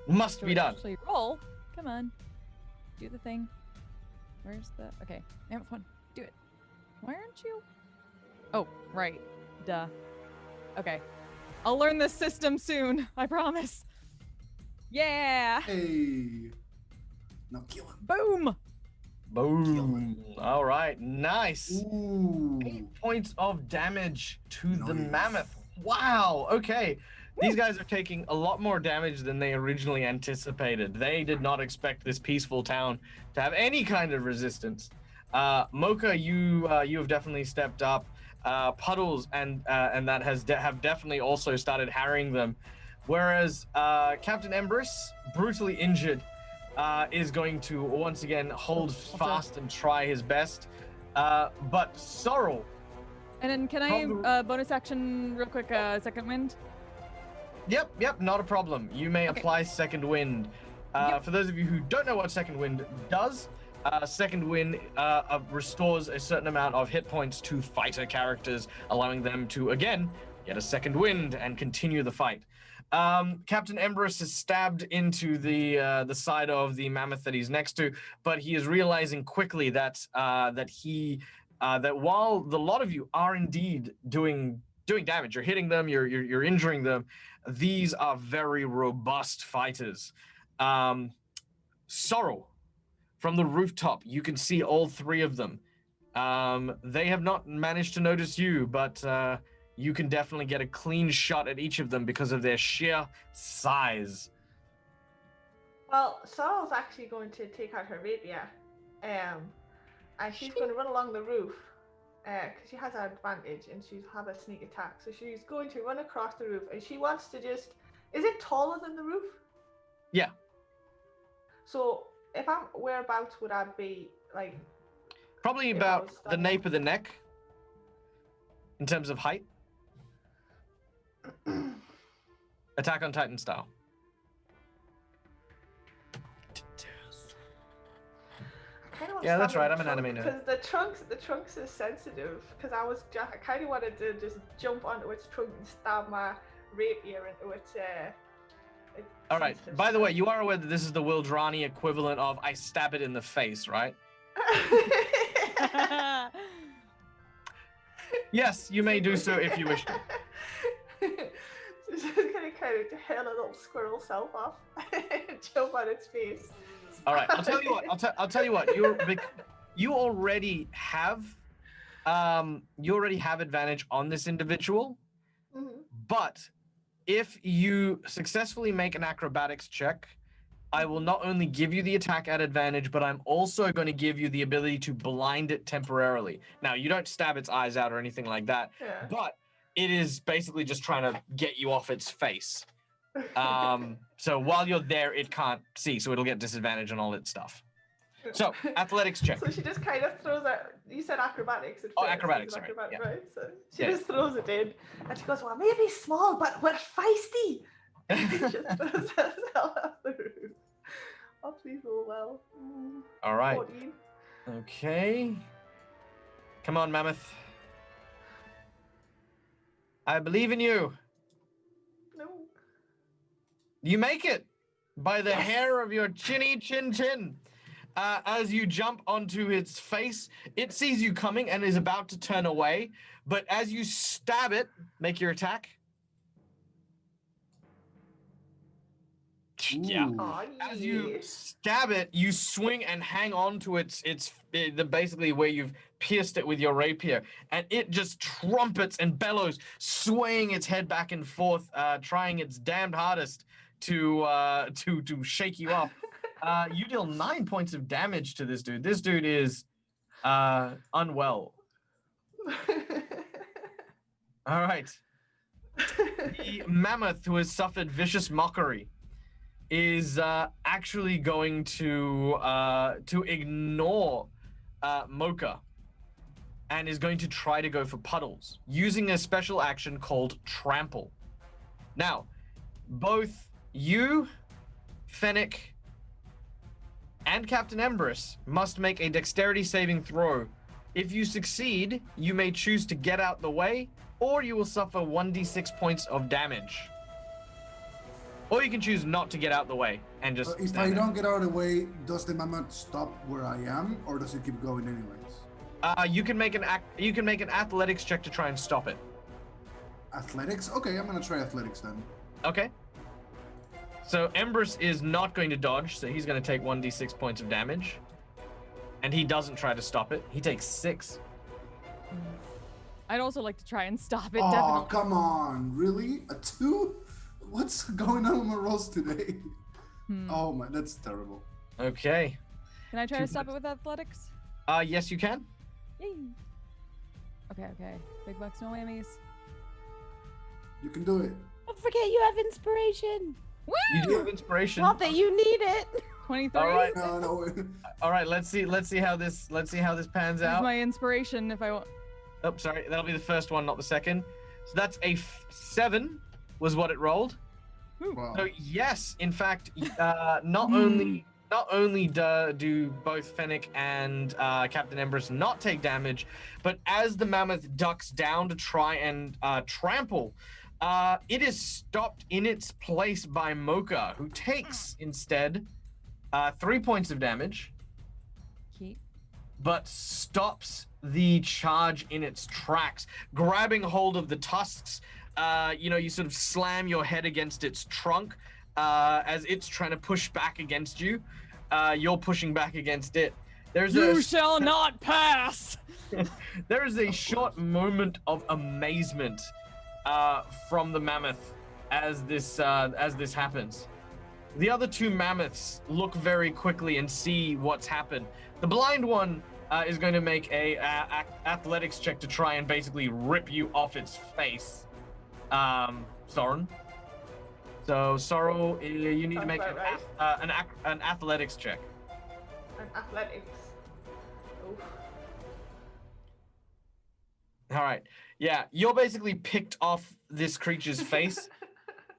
Must So be done. Actually, roll. Come on. Do the thing. Where's the? Okay, mammoth one. Do it. Why aren't you? Oh, right. Duh. Okay. I'll learn this system soon. I promise. Yeah. Hey. Now kill him. Boom. Boom. All right, nice. Ooh. 8 points of damage to the Nice. mammoth. Wow. Okay. These guys are taking a lot more damage than they originally anticipated. They did not expect this peaceful town to have any kind of resistance. Mocha, you have definitely stepped up. Puddles and that have definitely also started harrying them. Whereas Captain Empress, brutally injured, is going to once again hold fast and try his best. But Sorrel. And then can I bonus action real quick? Second wind. Yep, not a problem. You may Okay. apply Second Wind. Yep. For those of you who don't know what Second Wind does, Second Wind restores a certain amount of hit points to fighter characters, allowing them to, again, get a second wind and continue the fight. Captain Empress is stabbed into the side of the mammoth that he's next to, but he is realizing quickly that while the lot of you are indeed doing damage, you're hitting them, you're injuring them, these are very robust fighters. Sorrow, from the rooftop, you can see all three of them. They have not managed to notice you, but you can definitely get a clean shot at each of them because of their sheer size. Well, Sorrel's actually going to take out her rapier, and she's going to run along the roof, because she has an advantage and she'll have a sneak attack. So she's going to run across the roof, and she wants to just. Is it taller than the roof? Yeah. So if I'm whereabouts would I be like? Probably if I about was the standing- nape of the neck in terms of height. Attack on Titan style. Yeah, that's right, I'm an anime nerd. Because the trunks is sensitive. Because I kind of wanted to just jump onto its trunk and stab my rapier into its. All right. sensitive By the way, spot. you are aware that this is the Wildrani equivalent of I stab it in the face, right? Yes, you may do so if you wish to. Just gonna kind of hail a little squirrel self off and jump on its face. All right. I'll tell you what. I'll tell you what. You already have advantage on this individual, but if you successfully make an acrobatics check, I will not only give you the attack at advantage, but I'm also going to give you the ability to blind it temporarily. Now, you don't stab its eyes out or anything like that, Yeah. but it is basically just trying to get you off its face. So while you're there, it can't see, so it'll get disadvantage on all its stuff. So, athletics check. So she just kind of throws it. You said acrobatics. Oh, acrobatics, sorry, Acrobatics, yeah. right? So she Yeah. just throws it in, and she goes, "Well, maybe small, but we're feisty." And she just throws herself off the roof. Oh, please roll well. All right. 14. Okay. Come on, Mammoth. I believe in you. No. You make it by the hair of your chinny chin chin. As you jump onto its face, it sees you coming and is about to turn away. But as you stab it, make your attack. Yeah. Ooh. Oh, As you stab it, you swing and hang on to basically where you've pierced it with your rapier, and it just trumpets and bellows, swaying its head back and forth, trying its damned hardest to shake you off. You deal 9 points of damage to this dude. This dude is unwell. All right. The mammoth who has suffered vicious mockery is actually going to ignore Mocha and is going to try to go for Puddles using a special action called Trample. Now, both you, Fennec, and Captain Embers must make a dexterity saving throw. If you succeed, you may choose to get out the way, or you will suffer 1d6 points of damage. Or you can choose not to get out the way and just If stand I there. don't get out of the way, does the mammoth stop where I am, or does it keep going anyways? You can make an athletics check to try and stop it. Athletics? Okay, I'm gonna try athletics then. Okay. So Embers is not going to dodge, so he's going to take 1d6 points of damage. And he doesn't try to stop it. He takes 6. I'd also like to try and stop it, Oh, definitely. come on. Really? A 2? What's going on with my rolls today? Oh my, that's terrible. Okay. Can I try Two to stop it points. with athletics? Yes, you can. Yay. Okay. Big bucks, no whammies. You can do it. Don't forget you have inspiration. You do have inspiration. Not that you need it. 23. All right. No. All right, let's see how this pans Use out. my inspiration if I want. Oh, sorry. That'll be the first one, not the second. So that's a 7 was what it rolled. Wow. So yes, in fact, not only do both Fennec and Captain Embers not take damage, but as the mammoth ducks down to try and trample, it is stopped in its place by Mocha, who takes instead 3 points of damage, Keep. but stops the charge in its tracks, grabbing hold of the tusks. You sort of slam your head against its trunk as it's trying to push back against you. You're pushing back against it. You shall not pass. There is a short moment of amazement from the mammoth as this happens. The other two mammoths look very quickly and see what's happened. The blind one is going to make a athletics check to try and basically rip you off its face. Soren. So Sorrow, you need to Sounds make about an athletics check. And athletics. Oof. All right. Yeah, you're basically picked off this creature's face,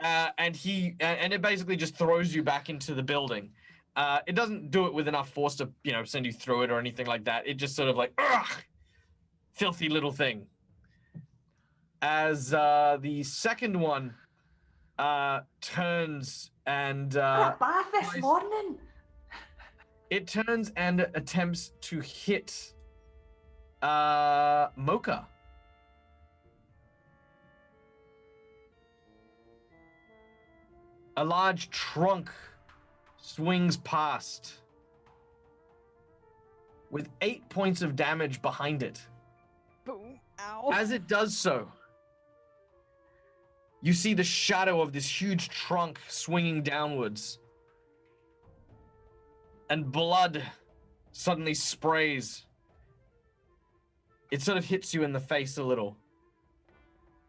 and it basically just throws you back into the building. It doesn't do it with enough force to, send you through it or anything like that. It just sort of like, ugh, filthy little thing. As the second one turns and Had a bath this morning. it turns and attempts to hit Mocha. A large trunk swings past with 8 points of damage behind it. Boom. Ow. As it does so, you see the shadow of this huge trunk swinging downwards. And blood suddenly sprays. It sort of hits you in the face a little.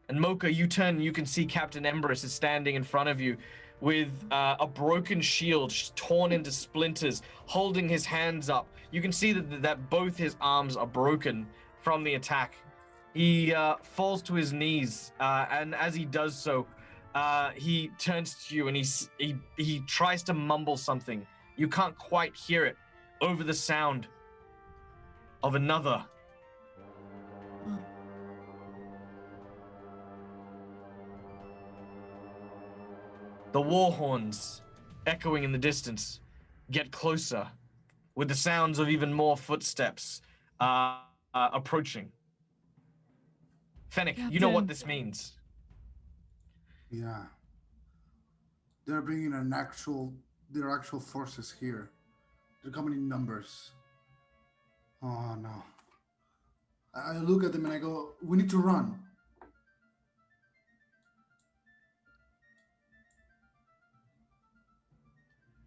And Mocha, you turn and you can see Captain Embers is standing in front of you with a broken shield torn into splinters, holding his hands up. You can see that both his arms are broken from the attack. He falls to his knees, and as he does so, he turns to you and he tries to mumble something. You can't quite hear it over the sound of another. The war horns, echoing in the distance, get closer, with the sounds of even more footsteps approaching. Fennec, you know what this means. Yeah. They're bringing their actual forces here. They're coming in numbers. Oh no. I look at them and I go, we need to run.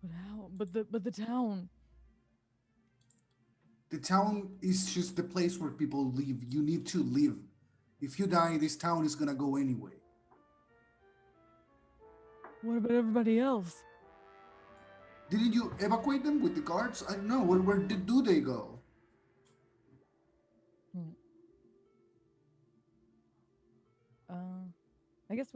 But how? But the town. The town is just the place where people live. You need to live. If you die, this town is gonna go anyway. What about everybody else? Didn't you evacuate them with the guards? I don't know. Where do they go? I guess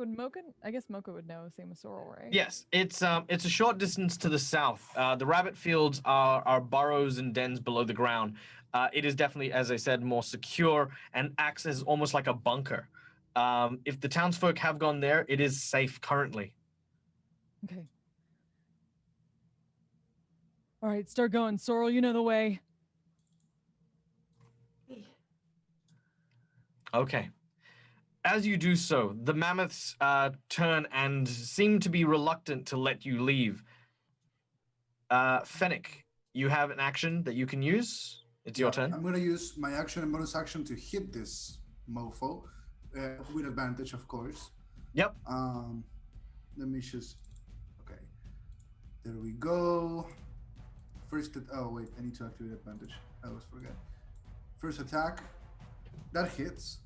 Mocha would know, same as Sorrel, right? Yes, it's a short distance to the south. The rabbit fields are burrows and dens below the ground. It is definitely, as I said, more secure and acts as almost like a bunker. If the townsfolk have gone there, it is safe currently. Okay. All right, start going. Sorrel, you know the way. Okay. As you do so, the mammoths turn and seem to be reluctant to let you leave. Fennec, you have an action that you can use. It's your turn. I'm going to use my action and bonus action to hit this mofo with advantage, of course. Yep. Let me just... Okay. There we go. First... Oh, wait. I need to activate advantage. I always forget. First attack. That hits.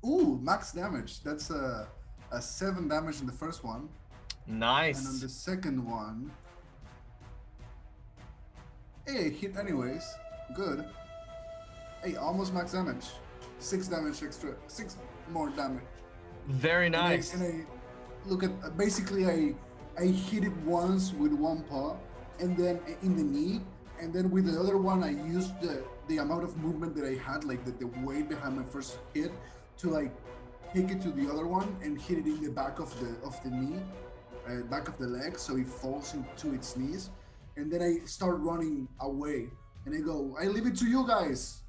Ooh, max damage. That's a 7 damage in the first one. Nice. And on the second one... Hey, hit anyways. Good. Hey, almost max damage. 6 damage extra. 6 more damage. Very nice. And I look at... Basically, I hit it once with one paw, and then in the knee, and then with the other one, I used the amount of movement that I had, like the weight behind my first hit, to like take it to the other one and hit it in the back of the knee, back of the leg, so it falls into its knees. And then I start running away, and I go, I leave it to you guys,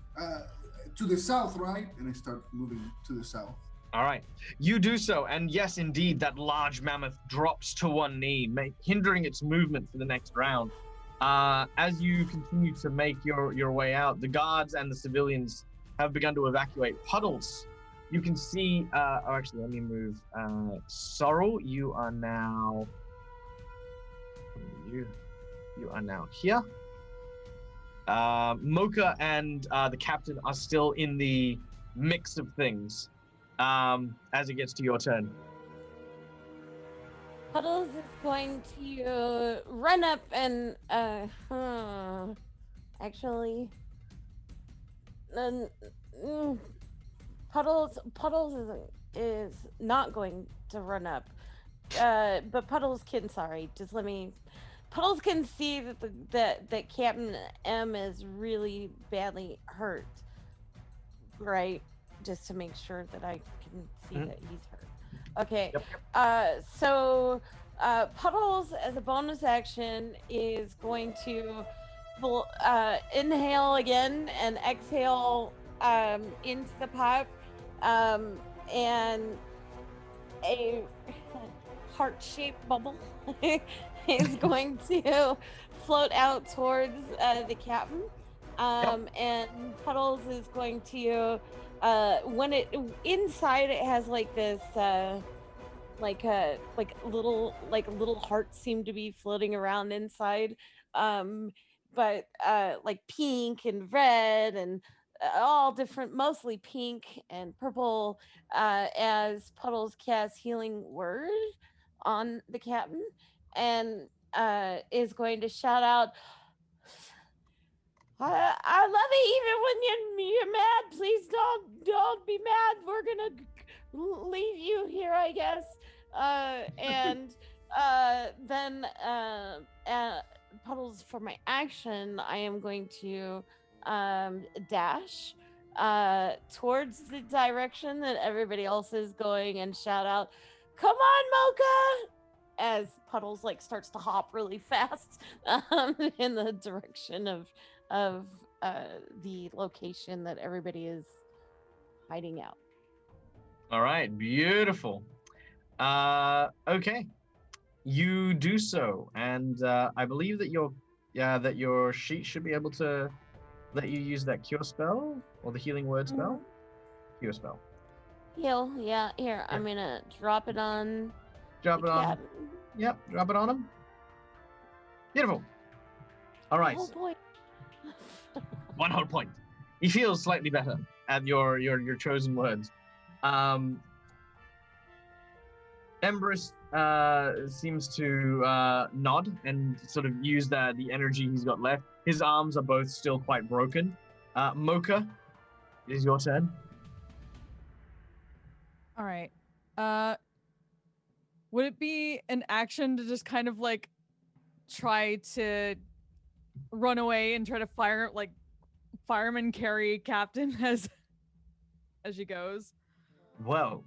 to the south, right? And I start moving to the south. All right, you do so, and yes, indeed, that large mammoth drops to one knee, hindering its movement for the next round. As you continue to make your way out, the guards and the civilians have begun to evacuate. Puddles, you can see. Oh, actually, let me move. Sorrel, you are now. You are now here. Mocha and the captain are still in the mix of things. As it gets to your turn. Puddles is going to run up and actually, Puddles is not going to run up. But Puddles can. Sorry, just let me. Puddles can see that Captain M is really badly hurt, right? Just to make sure that I can see that he's hurt. Okay. Yep. So Puddles, as a bonus action, is going to inhale again and exhale into the pipe, and a heart-shaped bubble is going to float out towards the captain. And Puddles is going to when it inside it has like this like little hearts seem to be floating around inside, but like pink and red and all different, mostly pink and purple, as Puddles casts healing word on the captain and is going to shout out, I love it even when you're mad. Please don't be mad. We're gonna leave you here, I guess. And then Puddles, for my action, I am going to dash towards the direction that everybody else is going and shout out, "Come on, Mocha!" as Puddles like starts to hop really fast in the direction of the location that everybody is hiding out. All right, beautiful. Okay, you do so, and I believe that your sheet should be able to let you use that cure spell or the healing word spell. Cure spell. Heal, yeah. Here, I'm gonna drop it on. Drop it on. Yep, drop it on him. Beautiful. All right. Oh boy. 1 whole point. He feels slightly better at your chosen words. Embrus seems to nod and sort of use the energy he's got left. His arms are both still quite broken. Mocha, it is your turn. All right. Would it be an action to just kind of like try to run away and try to fireman carry Captain as she goes? Well,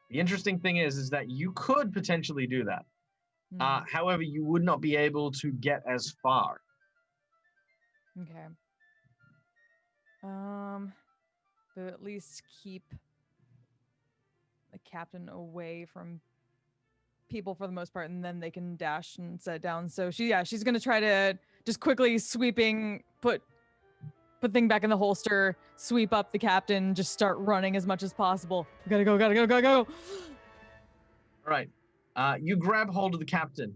the interesting thing is that you could potentially do that. However, you would not be able to get as far. Okay. But at least keep the Captain away from people for the most part, and then they can dash and set down. So she's gonna try to just quickly put thing back in the holster, sweep up the Captain, just start running as much as possible. Gotta go. All right. You grab hold of the Captain.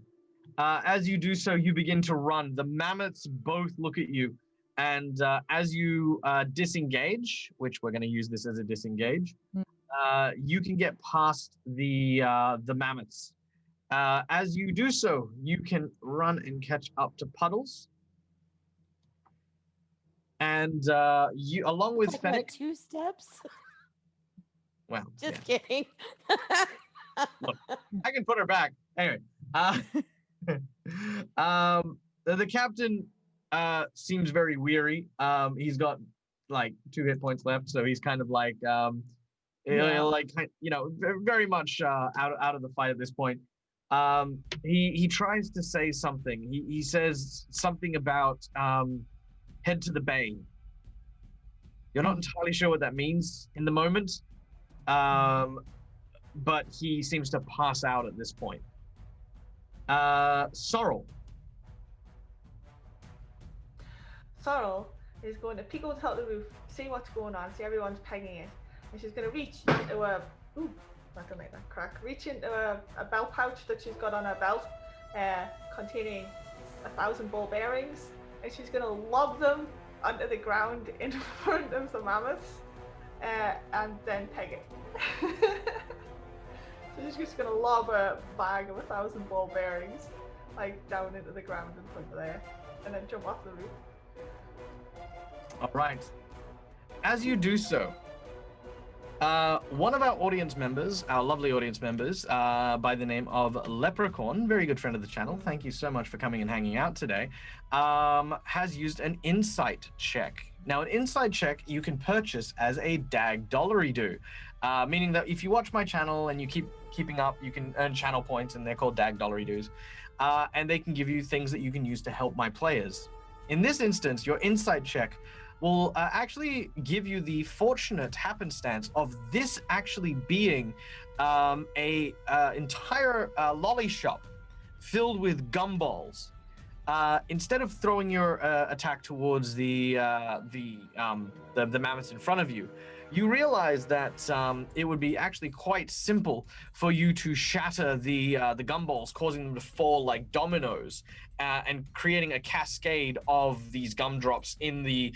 As you do so, you begin to run. The mammoths both look at you, and as you disengage, which we're going to use this as a disengage, you can get past the mammoths. As you do so, you can run and catch up to Puddles. And you, along with like Fennec, 2 steps. Well, just kidding. Look, I can put her back. Anyway, the Captain seems very weary. He's got like 2 hit points left, so he's kind of like very much out of the fight at this point. He tries to say something. He says something about head to the bay. You're not entirely sure what that means in the moment, but he seems to pass out at this point. Sorrel. Sorrel is going to peek over the top of the roof, see what's going on, see everyone's pegging it, And she's gonna reach into a I don't make that crack. Reach into a belt pouch that she's got on her belt, containing 1,000 ball bearings, and she's gonna lob them onto the ground in front of the mammoths, and then peg it. So she's just gonna lob a bag of 1,000 ball bearings, like down into the ground in front of there, and then jump off the roof. All right. As you do so, one of our audience members, our lovely audience members, by the name of Leprechaun, very good friend of the channel, thank you so much for coming and hanging out today, has used an insight check. Now, an insight check you can purchase as a dag dollary-do, meaning that if you watch my channel and you keeping up, you can earn channel points, and they're called dag dollary-doos, and they can give you things that you can use to help my players. In this instance, your insight check will actually give you the fortunate happenstance of this actually being a entire lolly shop filled with gumballs. Instead of throwing your attack towards the mammoths in front of you, you realize that it would be actually quite simple for you to shatter the gumballs, causing them to fall like dominoes, and creating a cascade of these gumdrops in the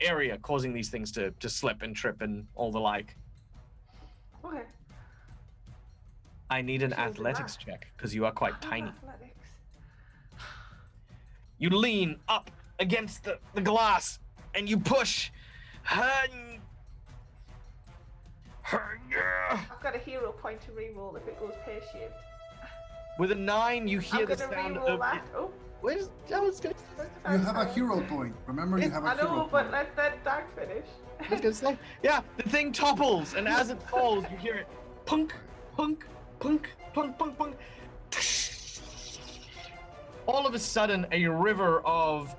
area, causing these things to slip and trip and all the like. Okay. I need an Should we do athletics that? check because you are quite tiny. Athletics. You lean up against the glass and you push. I've got a hero point to reroll if it goes pear-shaped. With a 9, you hear I'm the gonna sound reroll of. that. Oh, Where's that was good. You have a hero point. Remember, you have a I hero know, point. but let that dark finish. I was gonna say, yeah, the thing topples, and as it falls, you hear it punk, punk, punk, punk, punk, punk. All of a sudden, a river of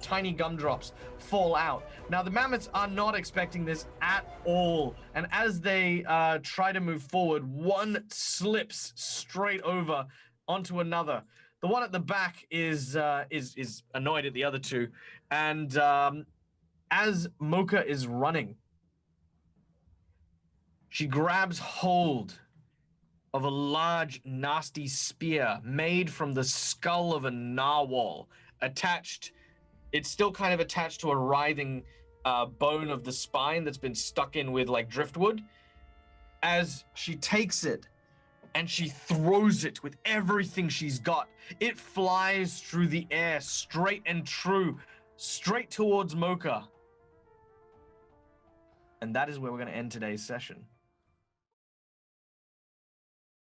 tiny gumdrops fall out. Now, the mammoths are not expecting this at all, and as they try to move forward, one slips straight over onto another. The one at the back is annoyed at the other two, and as Mocha is running, she grabs hold of a large, nasty spear made from the skull of a narwhal, attached. It's still kind of attached to a writhing bone of the spine that's been stuck in with like driftwood. As she takes it and she throws it with everything she's got, it flies through the air, straight and true, straight towards Mocha. And that is where we're going to end today's session.